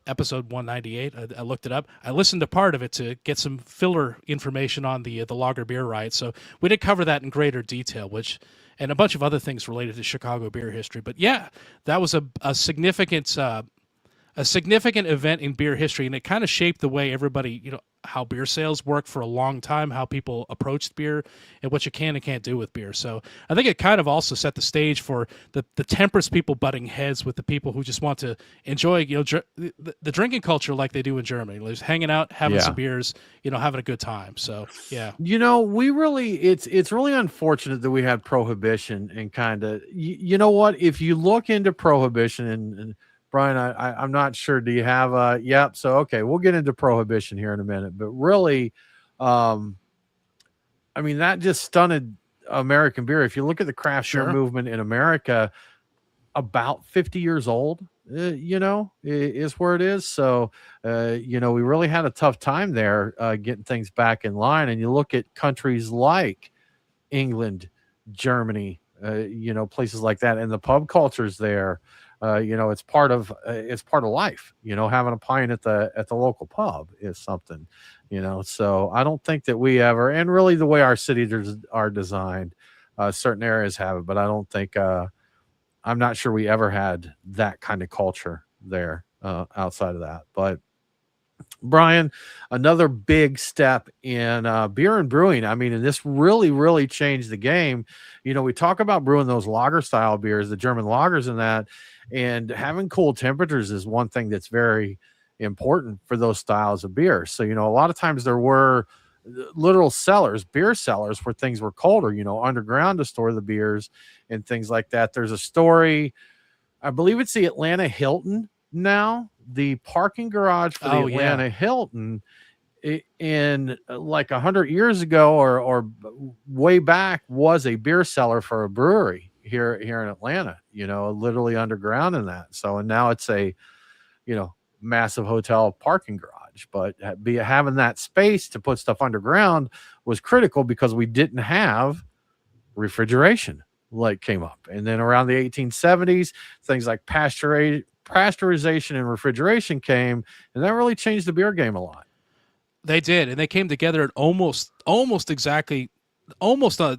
episode 198. I looked it up. I listened to part of it to get some filler information on the lager beer riot. So we did cover that in greater detail, and a bunch of other things related to Chicago beer history. But yeah, that was a significant event in beer history, and it kind of shaped the way everybody, how beer sales work for a long time, how people approached beer, and what you can and can't do with beer. So I think it kind of also set the stage for the temperance people butting heads with the people who just want to enjoy, the drinking culture like they do in Germany, just hanging out, having some beers, having a good time. So yeah, it's really unfortunate that we had prohibition, and kind of, what, if you look into prohibition, and Brian, I'm not sure. Do you have yep. So, okay, we'll get into prohibition here in a minute, but really, that just stunted American beer. If you look at the craft beer movement in America, about 50 years old, is where it is. So, we really had a tough time there getting things back in line. And you look at countries like England, Germany, places like that, and the pub cultures there. It's part of life. Having a pint at the local pub is something. So I don't think that we ever, and really the way our cities are designed, certain areas have it, but I don't think. I'm not sure we ever had that kind of culture there outside of that. But Brian, another big step in beer and brewing. And this really, really changed the game. We talk about brewing those lager style beers, the German lagers and that, and having cool temperatures is one thing that's very important for those styles of beer. So, a lot of times there were literal cellars, beer cellars, where things were colder, underground to store the beers and things like that. There's a story, I believe it's the Atlanta Hilton now, the parking garage for the Atlanta Hilton in like 100 years ago or way back was a beer cellar for a brewery here in Atlanta, literally underground in that. So, and now it's a, massive hotel parking garage, but having that space to put stuff underground was critical because we didn't have refrigeration came up. And then around the 1870s, things like pasteurization and refrigeration came, and that really changed the beer game a lot. They did, and they came together at almost at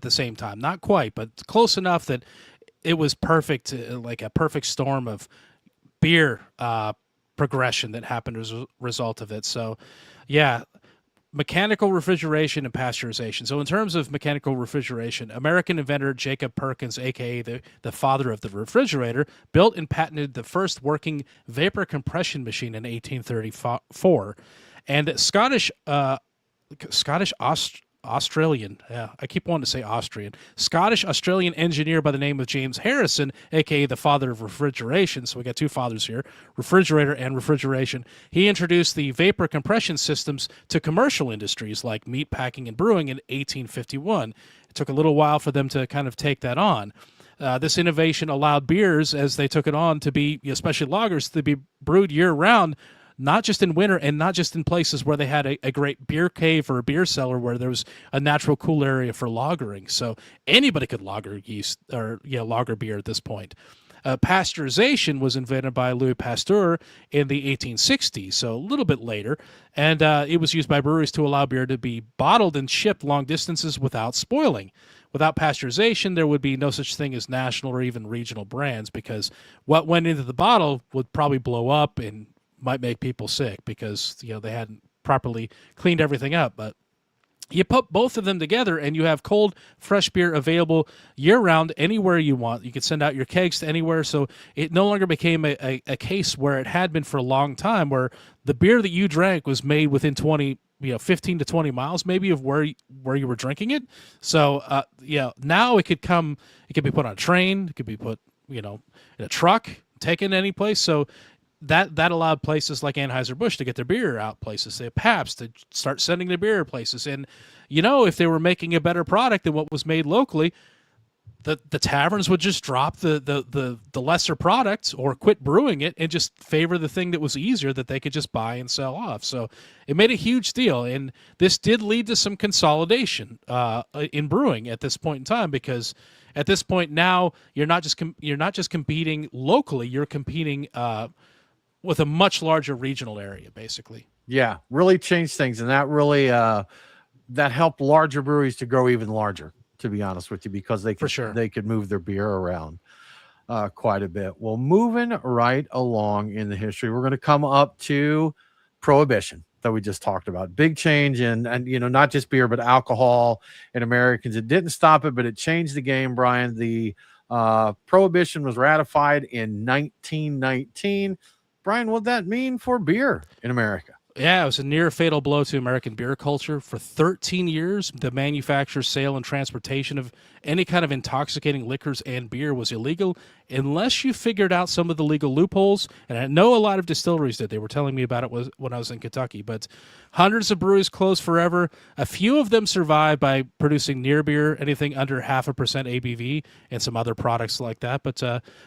the same time. Not quite, but close enough that it was perfect, like a perfect storm of beer progression that happened as a result of it. So, yeah, mechanical refrigeration and pasteurization. So in terms of mechanical refrigeration, American inventor Jacob Perkins, a.k.a. the father of the refrigerator, built and patented the first working vapor compression machine in 1834. And Scottish Australian. Yeah, I keep wanting to say Austrian. Scottish Australian engineer by the name of James Harrison, aka the father of refrigeration. So we got two fathers here, refrigerator and refrigeration. He introduced the vapor compression systems to commercial industries like meat packing and brewing in 1851. It took a little while for them to kind of take that on. This innovation allowed beers, as they took it on, to be, especially lagers, to be brewed year-round, not just in winter and not just in places where they had a great beer cave or a beer cellar where there was a natural cool area for lagering. So anybody could lager yeast or lager beer at this point. Pasteurization was invented by Louis Pasteur in the 1860s, so a little bit later, and it was used by breweries to allow beer to be bottled and shipped long distances without spoiling. Without pasteurization, there would be no such thing as national or even regional brands, because what went into the bottle would probably blow up and might make people sick because they hadn't properly cleaned everything up. But you put both of them together and you have cold, fresh beer available year-round anywhere you want. You can send out your kegs to anywhere, so it no longer became a case where it had been for a long time, where the beer that you drank was made within 15 to 20 miles maybe of where you were drinking it. So now it could be put on a train, it could be put in a truck, taken any place. So that allowed places like Anheuser-Busch to get their beer out places. They had Pabst to start sending their beer places. And, if they were making a better product than what was made locally, the taverns would just drop the lesser product or quit brewing it and just favor the thing that was easier that they could just buy and sell off. So it made a huge deal. And this did lead to some consolidation in brewing at this point in time, because at this point now you're not just competing locally, you're competing with a much larger regional area, basically. Yeah, really changed things, and that really that helped larger breweries to grow even larger, to be honest with you, because they could move their beer around quite a bit. Well, moving right along in the history, we're going to come up to Prohibition that we just talked about. Big change and not just beer but alcohol in Americans. It didn't stop it, but it changed the game, Brian. The Prohibition was ratified in 1919. Brian, what'd that mean for beer in America? Yeah, it was a near fatal blow to American beer culture. For 13 years, the manufacture, sale, and transportation of any kind of intoxicating liquors and beer was illegal unless you figured out some of the legal loopholes. And I know a lot of distilleries did. They were telling me about it when I was in Kentucky. But hundreds of breweries closed forever. A few of them survived by producing near beer, anything under 0.5% ABV, and some other products like that. But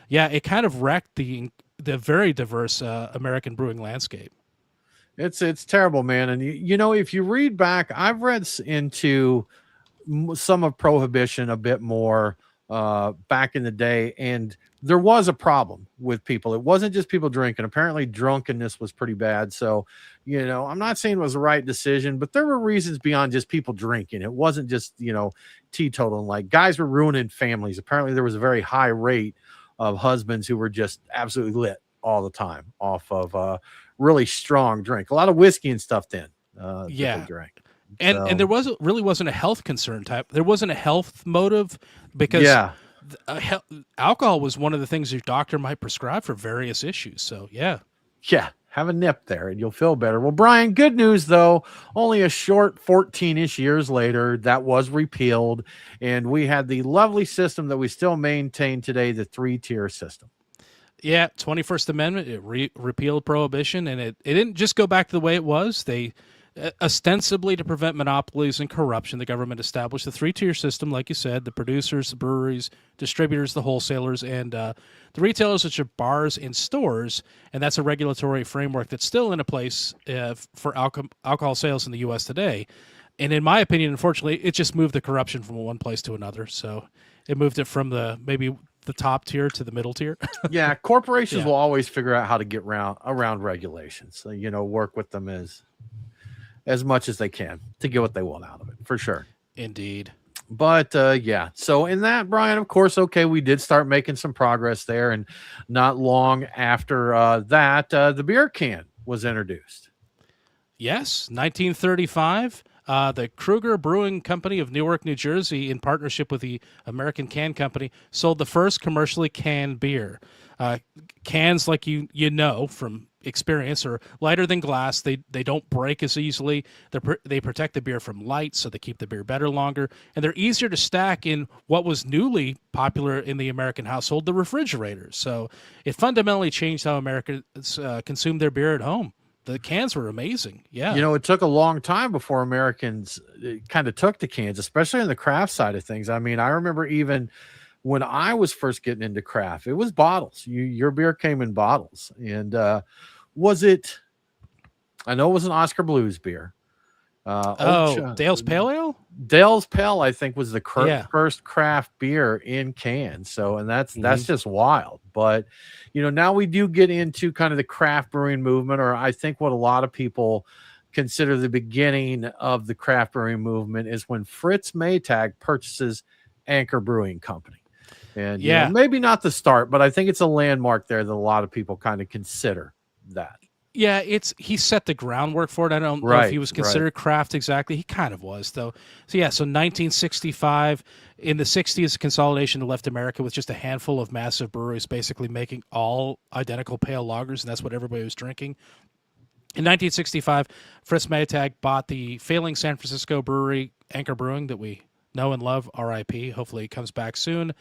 it kind of wrecked the very diverse American brewing landscape. It's terrible, man. And if you read back, I've read into some of Prohibition a bit more back in the day, and there was a problem with people. It wasn't just people drinking. Apparently drunkenness was pretty bad. So, I'm not saying it was the right decision, but there were reasons beyond just people drinking. It wasn't just, teetotaling. Like, guys were ruining families. Apparently there was a very high rate of husbands who were just absolutely lit all the time off of really strong drink. A lot of whiskey and stuff then. They drank. And there wasn't a health concern type. There wasn't a health motive, because alcohol was one of the things your doctor might prescribe for various issues. So have a nip there and you'll feel better. Well, Brian, good news though. Only a short 14-ish years later, that was repealed, and we had the lovely system that we still maintain today, the 3-tier system. Yeah, 21st Amendment, it repealed Prohibition, and it didn't just go back to the way it was. They ostensibly, to prevent monopolies and corruption, the government established the 3-tier system, like you said: the producers, the breweries, distributors, the wholesalers, and the retailers, which are bars and stores. And that's a regulatory framework that's still in place for alcohol sales in the U.S. today. And in my opinion, unfortunately, it just moved the corruption from one place to another. So it moved it from maybe the top tier to the middle tier. Yeah, corporations will always figure out how to get around regulations. So, work with them as much as they can to get what they want out of it, for sure. Indeed. But so in that, Brian, of course, we did start making some progress there, and not long after that, the beer can was introduced. Yes, 1935. The Kruger Brewing Company of Newark, New Jersey, in partnership with the American Can Company, sold the first commercially canned beer. Cans, like you know from experience are lighter than glass. They don't break as easily. They protect the beer from light, so they keep the beer better longer, and they're easier to stack in what was newly popular in the American household, the refrigerator. So it fundamentally changed how Americans consume their beer at home. The cans were amazing. Yeah. You know, it took a long time before Americans kind of took to cans, especially on the craft side of things. I mean, I remember even when I was first getting into craft, it was bottles. Your beer came in bottles. And was it, I know it was an Oscar Blues beer. Dale's Pale Ale? Dale's Pale, I think, was the Yeah. first craft beer in cans. So, and that's just wild. But, you know, now we do get into kind of the craft brewing movement, or I think what a lot of people consider the beginning of the craft brewing movement is when Fritz Maytag purchases Anchor Brewing Company. And you know, maybe not the start, but I think it's a landmark there that a lot of people kind of consider that. Yeah, he set the groundwork for it. I don't know if he was considered craft exactly. He kind of was, though. So 1965. In the 60s, consolidation left America with just a handful of massive breweries basically making all identical pale lagers, and that's what everybody was drinking. In 1965, Fritz Maytag bought the failing San Francisco brewery Anchor Brewing that we know and love, RIP. Hopefully it comes back soon.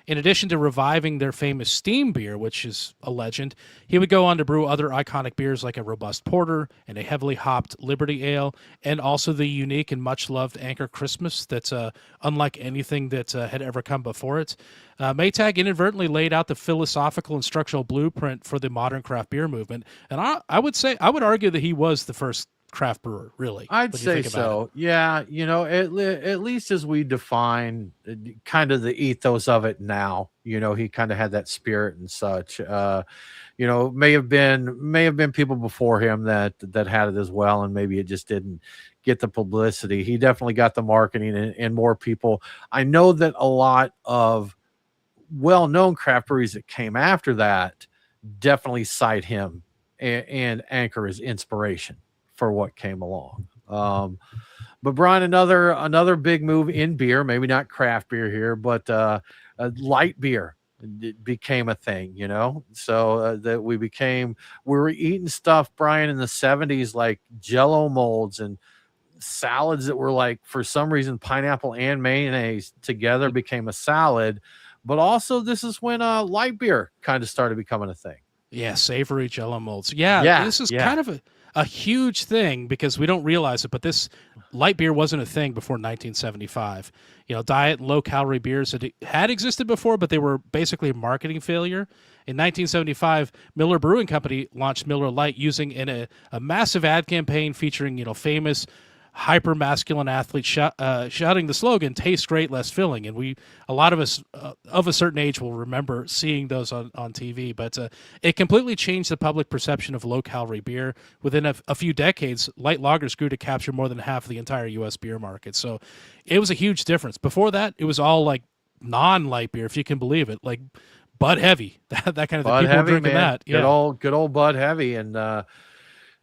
In addition to reviving their famous steam beer, which is a legend, he would go on to brew other iconic beers like a robust porter and a heavily hopped Liberty Ale, and also the unique and much-loved Anchor Christmas that's unlike anything that had ever come before it. Maytag inadvertently laid out the philosophical and structural blueprint for the modern craft beer movement, and I would argue that he was the first craft brewer, really. I'd say so. Yeah, you know, at least as we define kind of the ethos of it now, you know, he kind of had that spirit and such. You know, may have been people before him that had it as well, and maybe it just didn't get the publicity. He definitely got the marketing and more people. I know that a lot of well-known craft breweries that came after that definitely cite him and Anchor as inspiration for what came along. But Brian, another big move in beer, maybe not craft beer here, but light beer became a thing, you know, so that we were eating stuff, Brian, in the 70s, like Jell-O molds and salads that were like, for some reason, pineapple and mayonnaise together became a salad. But also this is when light beer kind of started becoming a thing. Yeah, savory Jell-O molds. Yeah, this is kind of a huge thing because we don't realize it, but this light beer wasn't a thing before 1975. You know, diet and low-calorie beers had existed before, but they were basically a marketing failure. In 1975, Miller Brewing Company launched Miller Lite using a massive ad campaign featuring, you know, famous hyper-masculine athletes shouting the slogan, "Tastes great, less filling." And a lot of us of a certain age will remember seeing those on TV. But it completely changed the public perception of low-calorie beer. Within a few decades, light lagers grew to capture more than half of the entire U.S. beer market. So it was a huge difference. Before that, it was all like non-light beer, if you can believe it, like Bud Heavy, that kind of thing. Bud People Heavy, were drinking man. that. Yeah. Good old Bud Heavy. And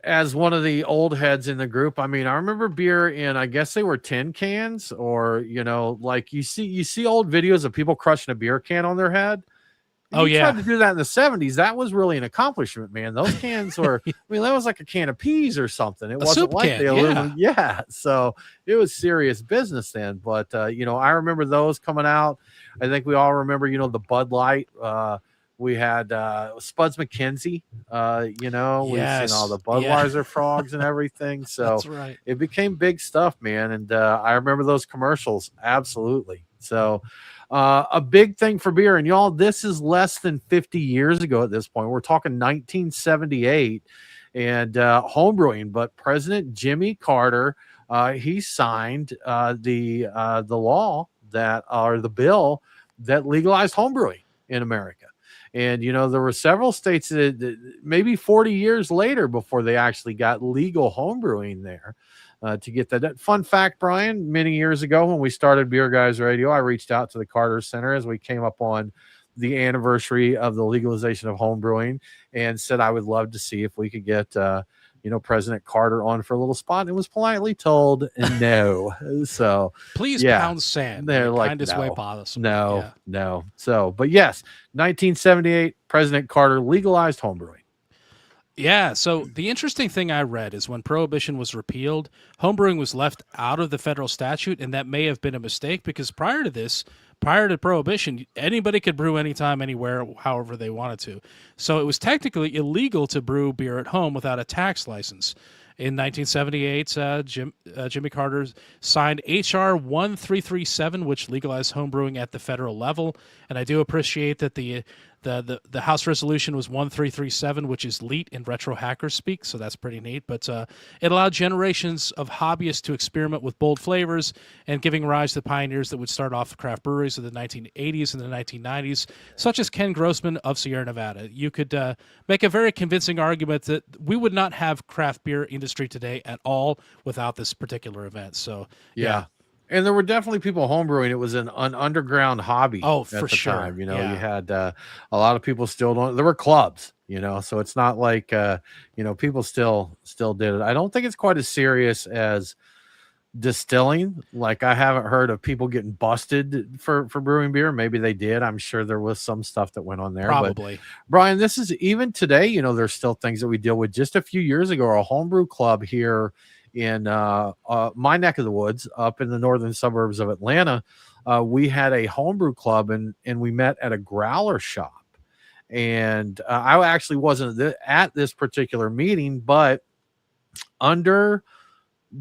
as one of the old heads in the group, I mean, I remember beer in, I guess they were tin cans, or, you know, like you see old videos of people crushing a beer can on their head. And you tried to do that in the 70s. That was really an accomplishment, man. Those cans were, I mean, that was like a can of peas or something. It wasn't like the aluminum. Yeah. So it was serious business then. But, you know, I remember those coming out. I think we all remember, you know, the Bud Light. We had Spuds McKenzie, you know, we've seen all the Budweiser frogs and everything. So that's right. It became big stuff, man. And I remember those commercials. Absolutely. So a big thing for beer. And y'all, this is less than 50 years ago at this point. We're talking 1978 and homebrewing. But President Jimmy Carter, he signed the law or the bill that legalized homebrewing in America. And, you know, there were several states that maybe 40 years later before they actually got legal homebrewing there to get that. Fun fact, Brian, many years ago when we started Beer Guys Radio, I reached out to the Carter Center as we came up on the anniversary of the legalization of homebrewing and said I would love to see if we could get, you know, President Carter on for a little spot, and was politely told no. So please pound sand. They're like, kindest no, way possible. No. So, but yes, 1978, President Carter legalized homebrewing. Yeah, so the interesting thing I read is when prohibition was repealed, homebrewing was left out of the federal statute, and that may have been a mistake because prior to this, prior to prohibition, anybody could brew anytime, anywhere, however they wanted to. So it was technically illegal to brew beer at home without a tax license. In 1978, Jimmy Carter signed H.R. 1337, which legalized homebrewing at the federal level. And I do appreciate that the House resolution was 1337, which is LEAT in retro hacker speak, so that's pretty neat. But it allowed generations of hobbyists to experiment with bold flavors and giving rise to pioneers that would start off craft breweries of the 1980s and the 1990s, such as Ken Grossman of Sierra Nevada. You could make a very convincing argument that we would not have craft beer industry today at all without this particular event. So, Yeah. And there were definitely people homebrewing. It was an underground hobby. Oh, at for the sure. time. You know, Yeah. you had a lot of people still don't. There were clubs, you know, so it's not like people still did it. I don't think it's quite as serious as distilling. Like I haven't heard of people getting busted for brewing beer. Maybe they did. I'm sure there was some stuff that went on there. But Probably. Brian, this is even today. You know, there's still things that we deal with. Just a few years ago, a homebrew club here in my neck of the woods up in the northern suburbs of Atlanta, we had a homebrew club and we met at a growler shop. And I actually wasn't at this particular meeting, but under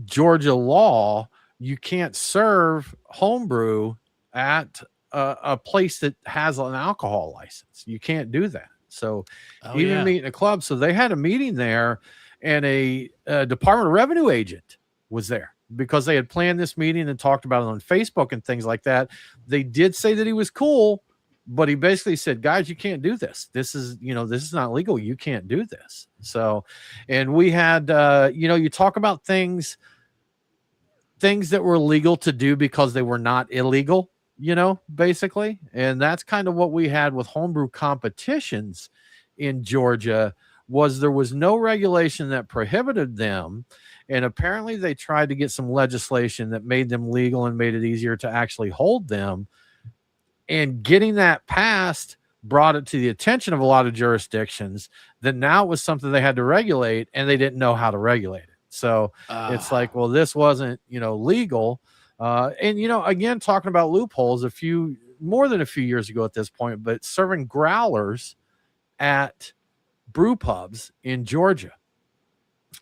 Georgia law, you can't serve homebrew at a place that has an alcohol license. You can't do that. So Oh, even yeah. meeting a club. So they had a meeting there, and a Department of Revenue agent was there because they had planned this meeting and talked about it on Facebook and things like that. They did say that he was cool, but he basically said, guys, you can't do this. This is not legal. You can't do this. So, and we had, you talk about things that were legal to do because they were not illegal, basically. And that's kind of what we had with homebrew competitions in Georgia. There was no regulation that prohibited them, and apparently they tried to get some legislation that made them legal and made it easier to actually hold them. And getting that passed brought it to the attention of a lot of jurisdictions that now it was something they had to regulate, and they didn't know how to regulate it. So it's like, well, this wasn't, legal. And, again, talking about loopholes, more than a few years ago at this point, but serving growlers at brew pubs in Georgia.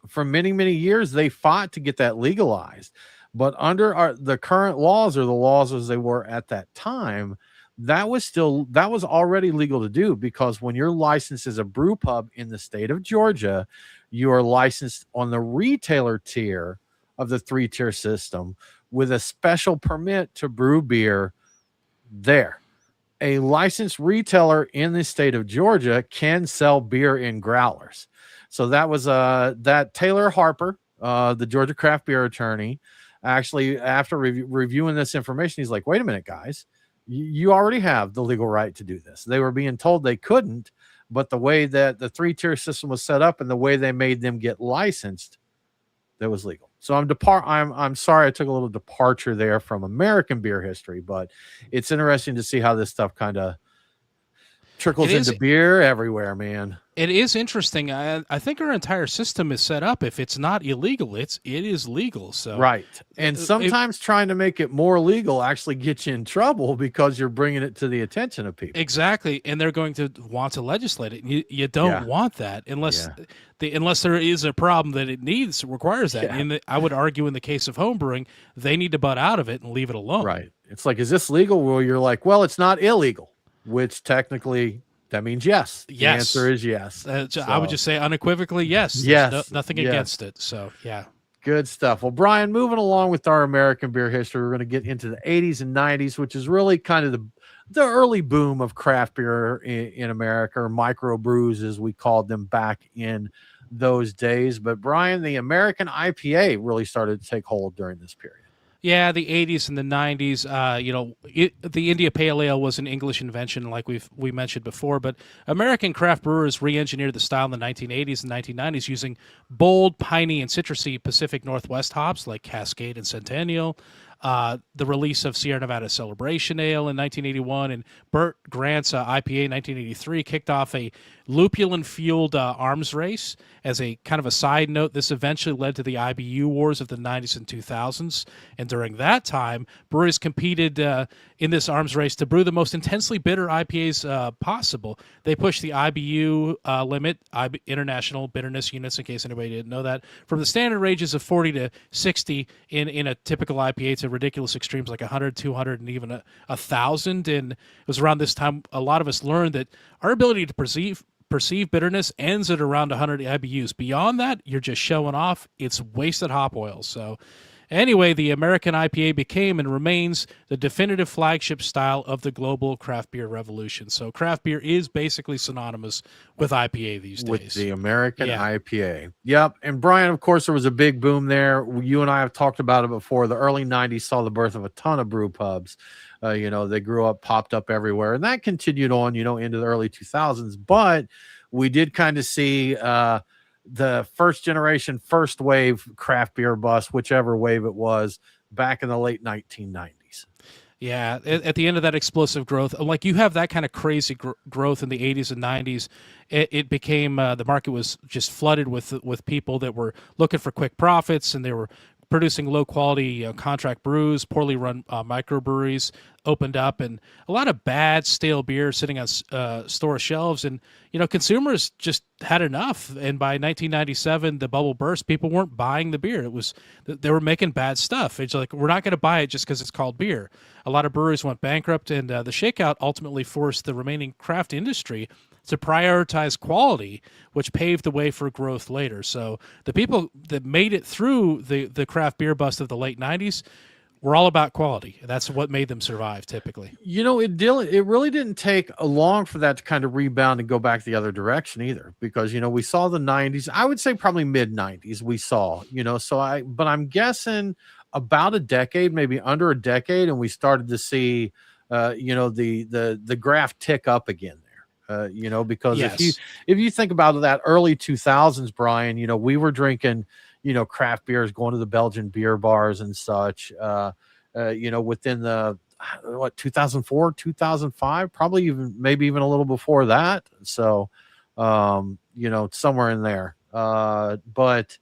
For many, many years, they fought to get that legalized. But under the current laws, or the laws as they were at that time, that was already legal to do, because when you're licensed as a brew pub in the state of Georgia, you are licensed on the retailer tier of the 3-tier system with a special permit to brew beer there. A licensed retailer in the state of Georgia can sell beer in growlers. So that was that Taylor Harper, the Georgia craft beer attorney, actually, after reviewing this information, he's like, wait a minute, guys, you already have the legal right to do this. They were being told they couldn't, but the way that the 3-tier system was set up and the way they made them get licensed, that was legal. So I'm sorry I took a little departure there from American beer history, but it's interesting to see how this stuff kind of trickles into beer everywhere, man. It is interesting. I think our entire system is set up. If it's not illegal, it is legal. So right. And sometimes trying to make it more legal actually gets you in trouble because you're bringing it to the attention of people. Exactly. And they're going to want to legislate it. You don't want that unless there is a problem that it requires that. Yeah. And I would argue in the case of homebrewing, they need to butt out of it and leave it alone. Right. It's like, is this legal? Well, you're like, well, it's not illegal, which technically that means yes. The answer is yes. I would just say unequivocally yes. Yes. Nothing against it. So, yeah. Good stuff. Well, Brian, moving along with our American beer history, we're going to get into the 80s and 90s, which is really kind of the early boom of craft beer in America, or micro brews as we called them back in those days. But Brian, the American IPA really started to take hold during this period. Yeah, the 80s and the 90s, the India Pale Ale was an English invention, like we mentioned before, but American craft brewers re-engineered the style in the 1980s and 1990s using bold, piney, and citrusy Pacific Northwest hops like Cascade and Centennial. the release of Sierra Nevada Celebration Ale in 1981, and Burt Grant's IPA in 1983 kicked off a lupulin-fueled arms race. As a kind of a side note, this eventually led to the IBU wars of the 90s and 2000s, and during that time, breweries competed in this arms race to brew the most intensely bitter IPAs possible. They pushed the IBU limit, International Bitterness Units, in case anybody didn't know that, from the standard ranges of 40 to 60 in a typical IPA to ridiculous extremes like 100, 200, and even 1,000. And it was around this time a lot of us learned that our ability to perceive bitterness ends at around 100 IBUs. Beyond that, you're just showing off. It's wasted hop oil. So anyway, the American IPA became and remains the definitive flagship style of the global craft beer revolution. So craft beer is basically synonymous with IPA these days. With the American IPA. Yep. And Brian, of course, there was a big boom there. You and I have talked about it before. The early 90s saw the birth of a ton of brew pubs. They grew up, popped up everywhere. And that continued on, into the early 2000s. But we did kind of see the first generation, first wave craft beer bust, whichever wave it was, back in the late 1990s. Yeah, at the end of that explosive growth, like you have that kind of crazy growth in the 80s and 90s, it became the market was just flooded with people that were looking for quick profits, and they were producing low quality contract brews. Poorly run microbreweries opened up, and a lot of bad stale beer sitting on store shelves, and consumers just had enough. And by 1997 the bubble burst, people weren't buying the beer. It was they were making bad stuff. It's like, we're not going to buy it just because it's called beer. A lot of breweries went bankrupt, and the shakeout ultimately forced the remaining craft industry to prioritize quality, which paved the way for growth later. So the people that made it through the craft beer bust of the late 90s were all about quality. That's what made them survive typically. It really didn't take long for that to kind of rebound and go back the other direction either, because, we saw the 90s, I would say probably mid 90s we saw, but I'm guessing about a decade, maybe under a decade. And we started to see, the graph tick up again. Because yes. if you think about that early 2000s, Brian, we were drinking, craft beers, going to the Belgian beer bars and such, within the, 2004, 2005, probably maybe even a little before that. So, somewhere in there. But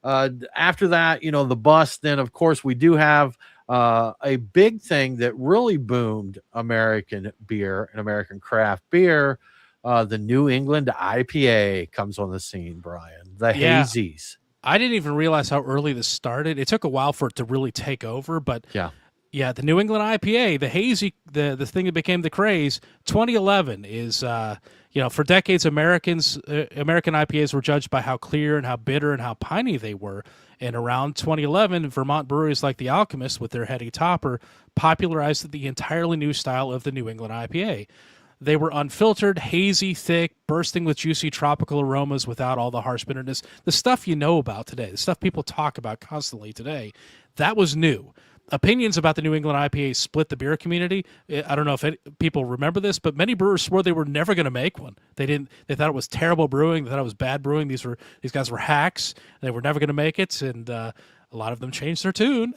after that, the bust, then of course we do have a big thing that really boomed American beer and American craft beer. The New England IPA comes on the scene, Brian. The hazies. I didn't even realize how early this started. It took a while for it to really take over, but yeah, the New England IPA, the hazy, the thing that became the craze, 2011 is, for decades, American IPAs were judged by how clear and how bitter and how piney they were. And around 2011, Vermont breweries like The Alchemist, with their heady topper, popularized the entirely new style of the New England IPA. They were unfiltered, hazy, thick, bursting with juicy tropical aromas without all the harsh bitterness. The stuff you know about today, the stuff people talk about constantly today, that was new. Opinions about the New England IPA split the beer community. I don't know if people remember this, but many brewers swore they were never going to make one. They thought it was terrible brewing. They thought it was bad brewing. These guys were hacks. They were never going to make it, and a lot of them changed their tune.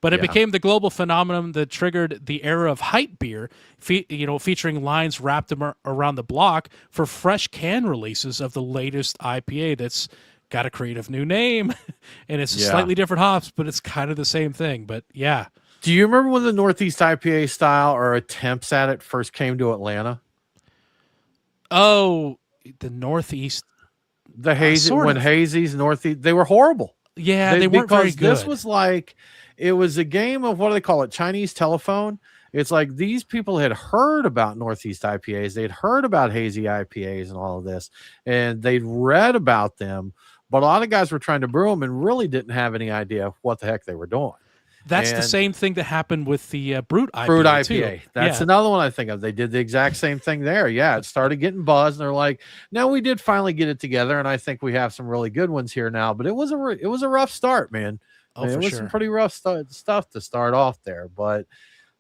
But it became the global phenomenon that triggered the era of hype beer, featuring lines wrapped around the block for fresh can releases of the latest IPA that's got a creative new name, and it's slightly different hops, but it's kind of the same thing. But yeah. Do you remember when the Northeast IPA style or attempts at it first came to Atlanta? Oh, the Northeast. The hazy, when hazies, Northeast, they were horrible. Yeah, they weren't very good. This was like, it was a game of, what do they call it? Chinese telephone. It's like these people had heard about Northeast IPAs. They'd heard about hazy IPAs and all of this, and they'd read about them. But a lot of guys were trying to brew them and really didn't have any idea what the heck they were doing. That's the same thing that happened with the Brute IPA. Brute IPA. That's another one I think of. They did the exact same thing there. Yeah, it started getting buzzed, and they're like, "Now we did finally get it together, and I think we have some really good ones here now." But it was a rough start, man. It was some pretty rough stuff to start off there. But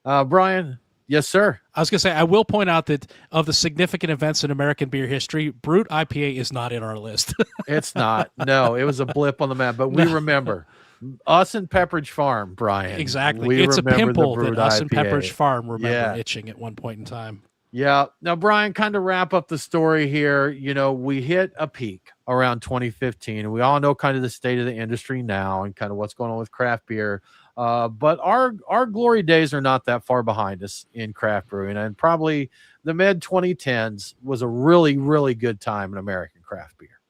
Brian, yes, sir. I was going to say, I will point out that of the significant events in American beer history, Brute IPA is not in our list. It's not. No, it was a blip on the map, but we remember. Us and Pepperidge Farm, Brian. Exactly. We It's a remember the pimple that brewed us and IPA. Pepperidge Farm remember Yeah. itching at one point in time. Yeah. Now, Brian, kind of wrap up the story here. We hit a peak around 2015, and we all know kind of the state of the industry now and kind of what's going on with craft beer. But our glory days are not that far behind us in craft brewing, and probably the mid 2010s was a really, really good time in American craft beer.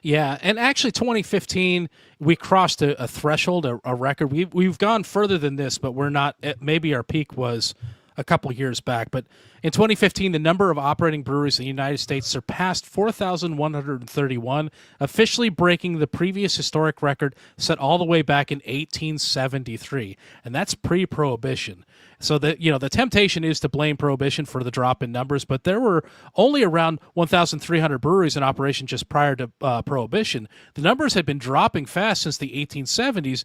Yeah, and actually 2015 we crossed a threshold, a record. We've gone further than this, but we're not. Maybe our peak was a couple years back, but in 2015 the number of operating breweries in the United States surpassed 4,131, officially breaking the previous historic record set all the way back in 1873, and that's pre-prohibition. So the temptation is to blame prohibition for the drop in numbers, but there were only around 1,300 breweries in operation just prior to prohibition. The numbers had been dropping fast since the 1870s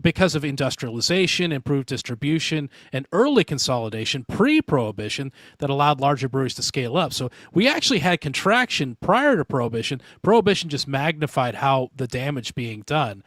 because of industrialization, improved distribution, and early consolidation pre-prohibition that allowed larger breweries to scale up. So we actually had contraction prior to prohibition. Prohibition just magnified how the damage being done.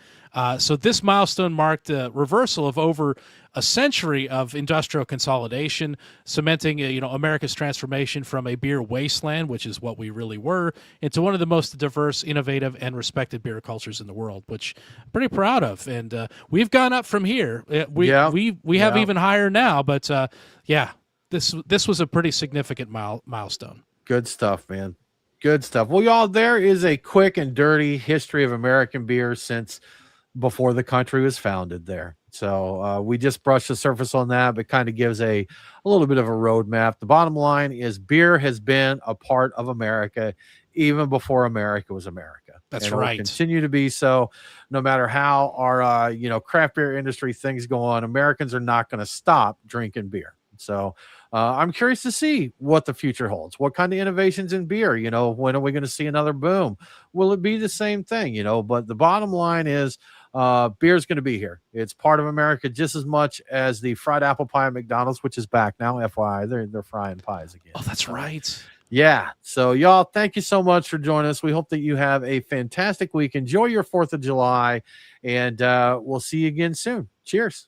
So this milestone marked a reversal of over a century of industrial consolidation, cementing America's transformation from a beer wasteland, which is what we really were, into one of the most diverse, innovative, and respected beer cultures in the world, which I'm pretty proud of. And we've gone up from here. We have even higher now, but this was a pretty significant milestone. Good stuff, man. Good stuff. Well, y'all, there is a quick and dirty history of American beer since before the country was founded there. So we just brushed the surface on that, but kind of gives a little bit of a roadmap. The bottom line is beer has been a part of America even before America was America. That's and right. It will continue to be so, no matter how our craft beer industry things go on. Americans are not going to stop drinking beer. So I'm curious to see what the future holds. What kind of innovations in beer? When are we going to see another boom? Will it be the same thing? But the bottom line is beer is going to be here. It's part of America just as much as the fried apple pie at McDonald's, which is back now. FYI, they're frying pies again. Oh, that's right. Yeah. So y'all, thank you so much for joining us. We hope that you have a fantastic week. Enjoy your 4th of July, and we'll see you again soon. Cheers.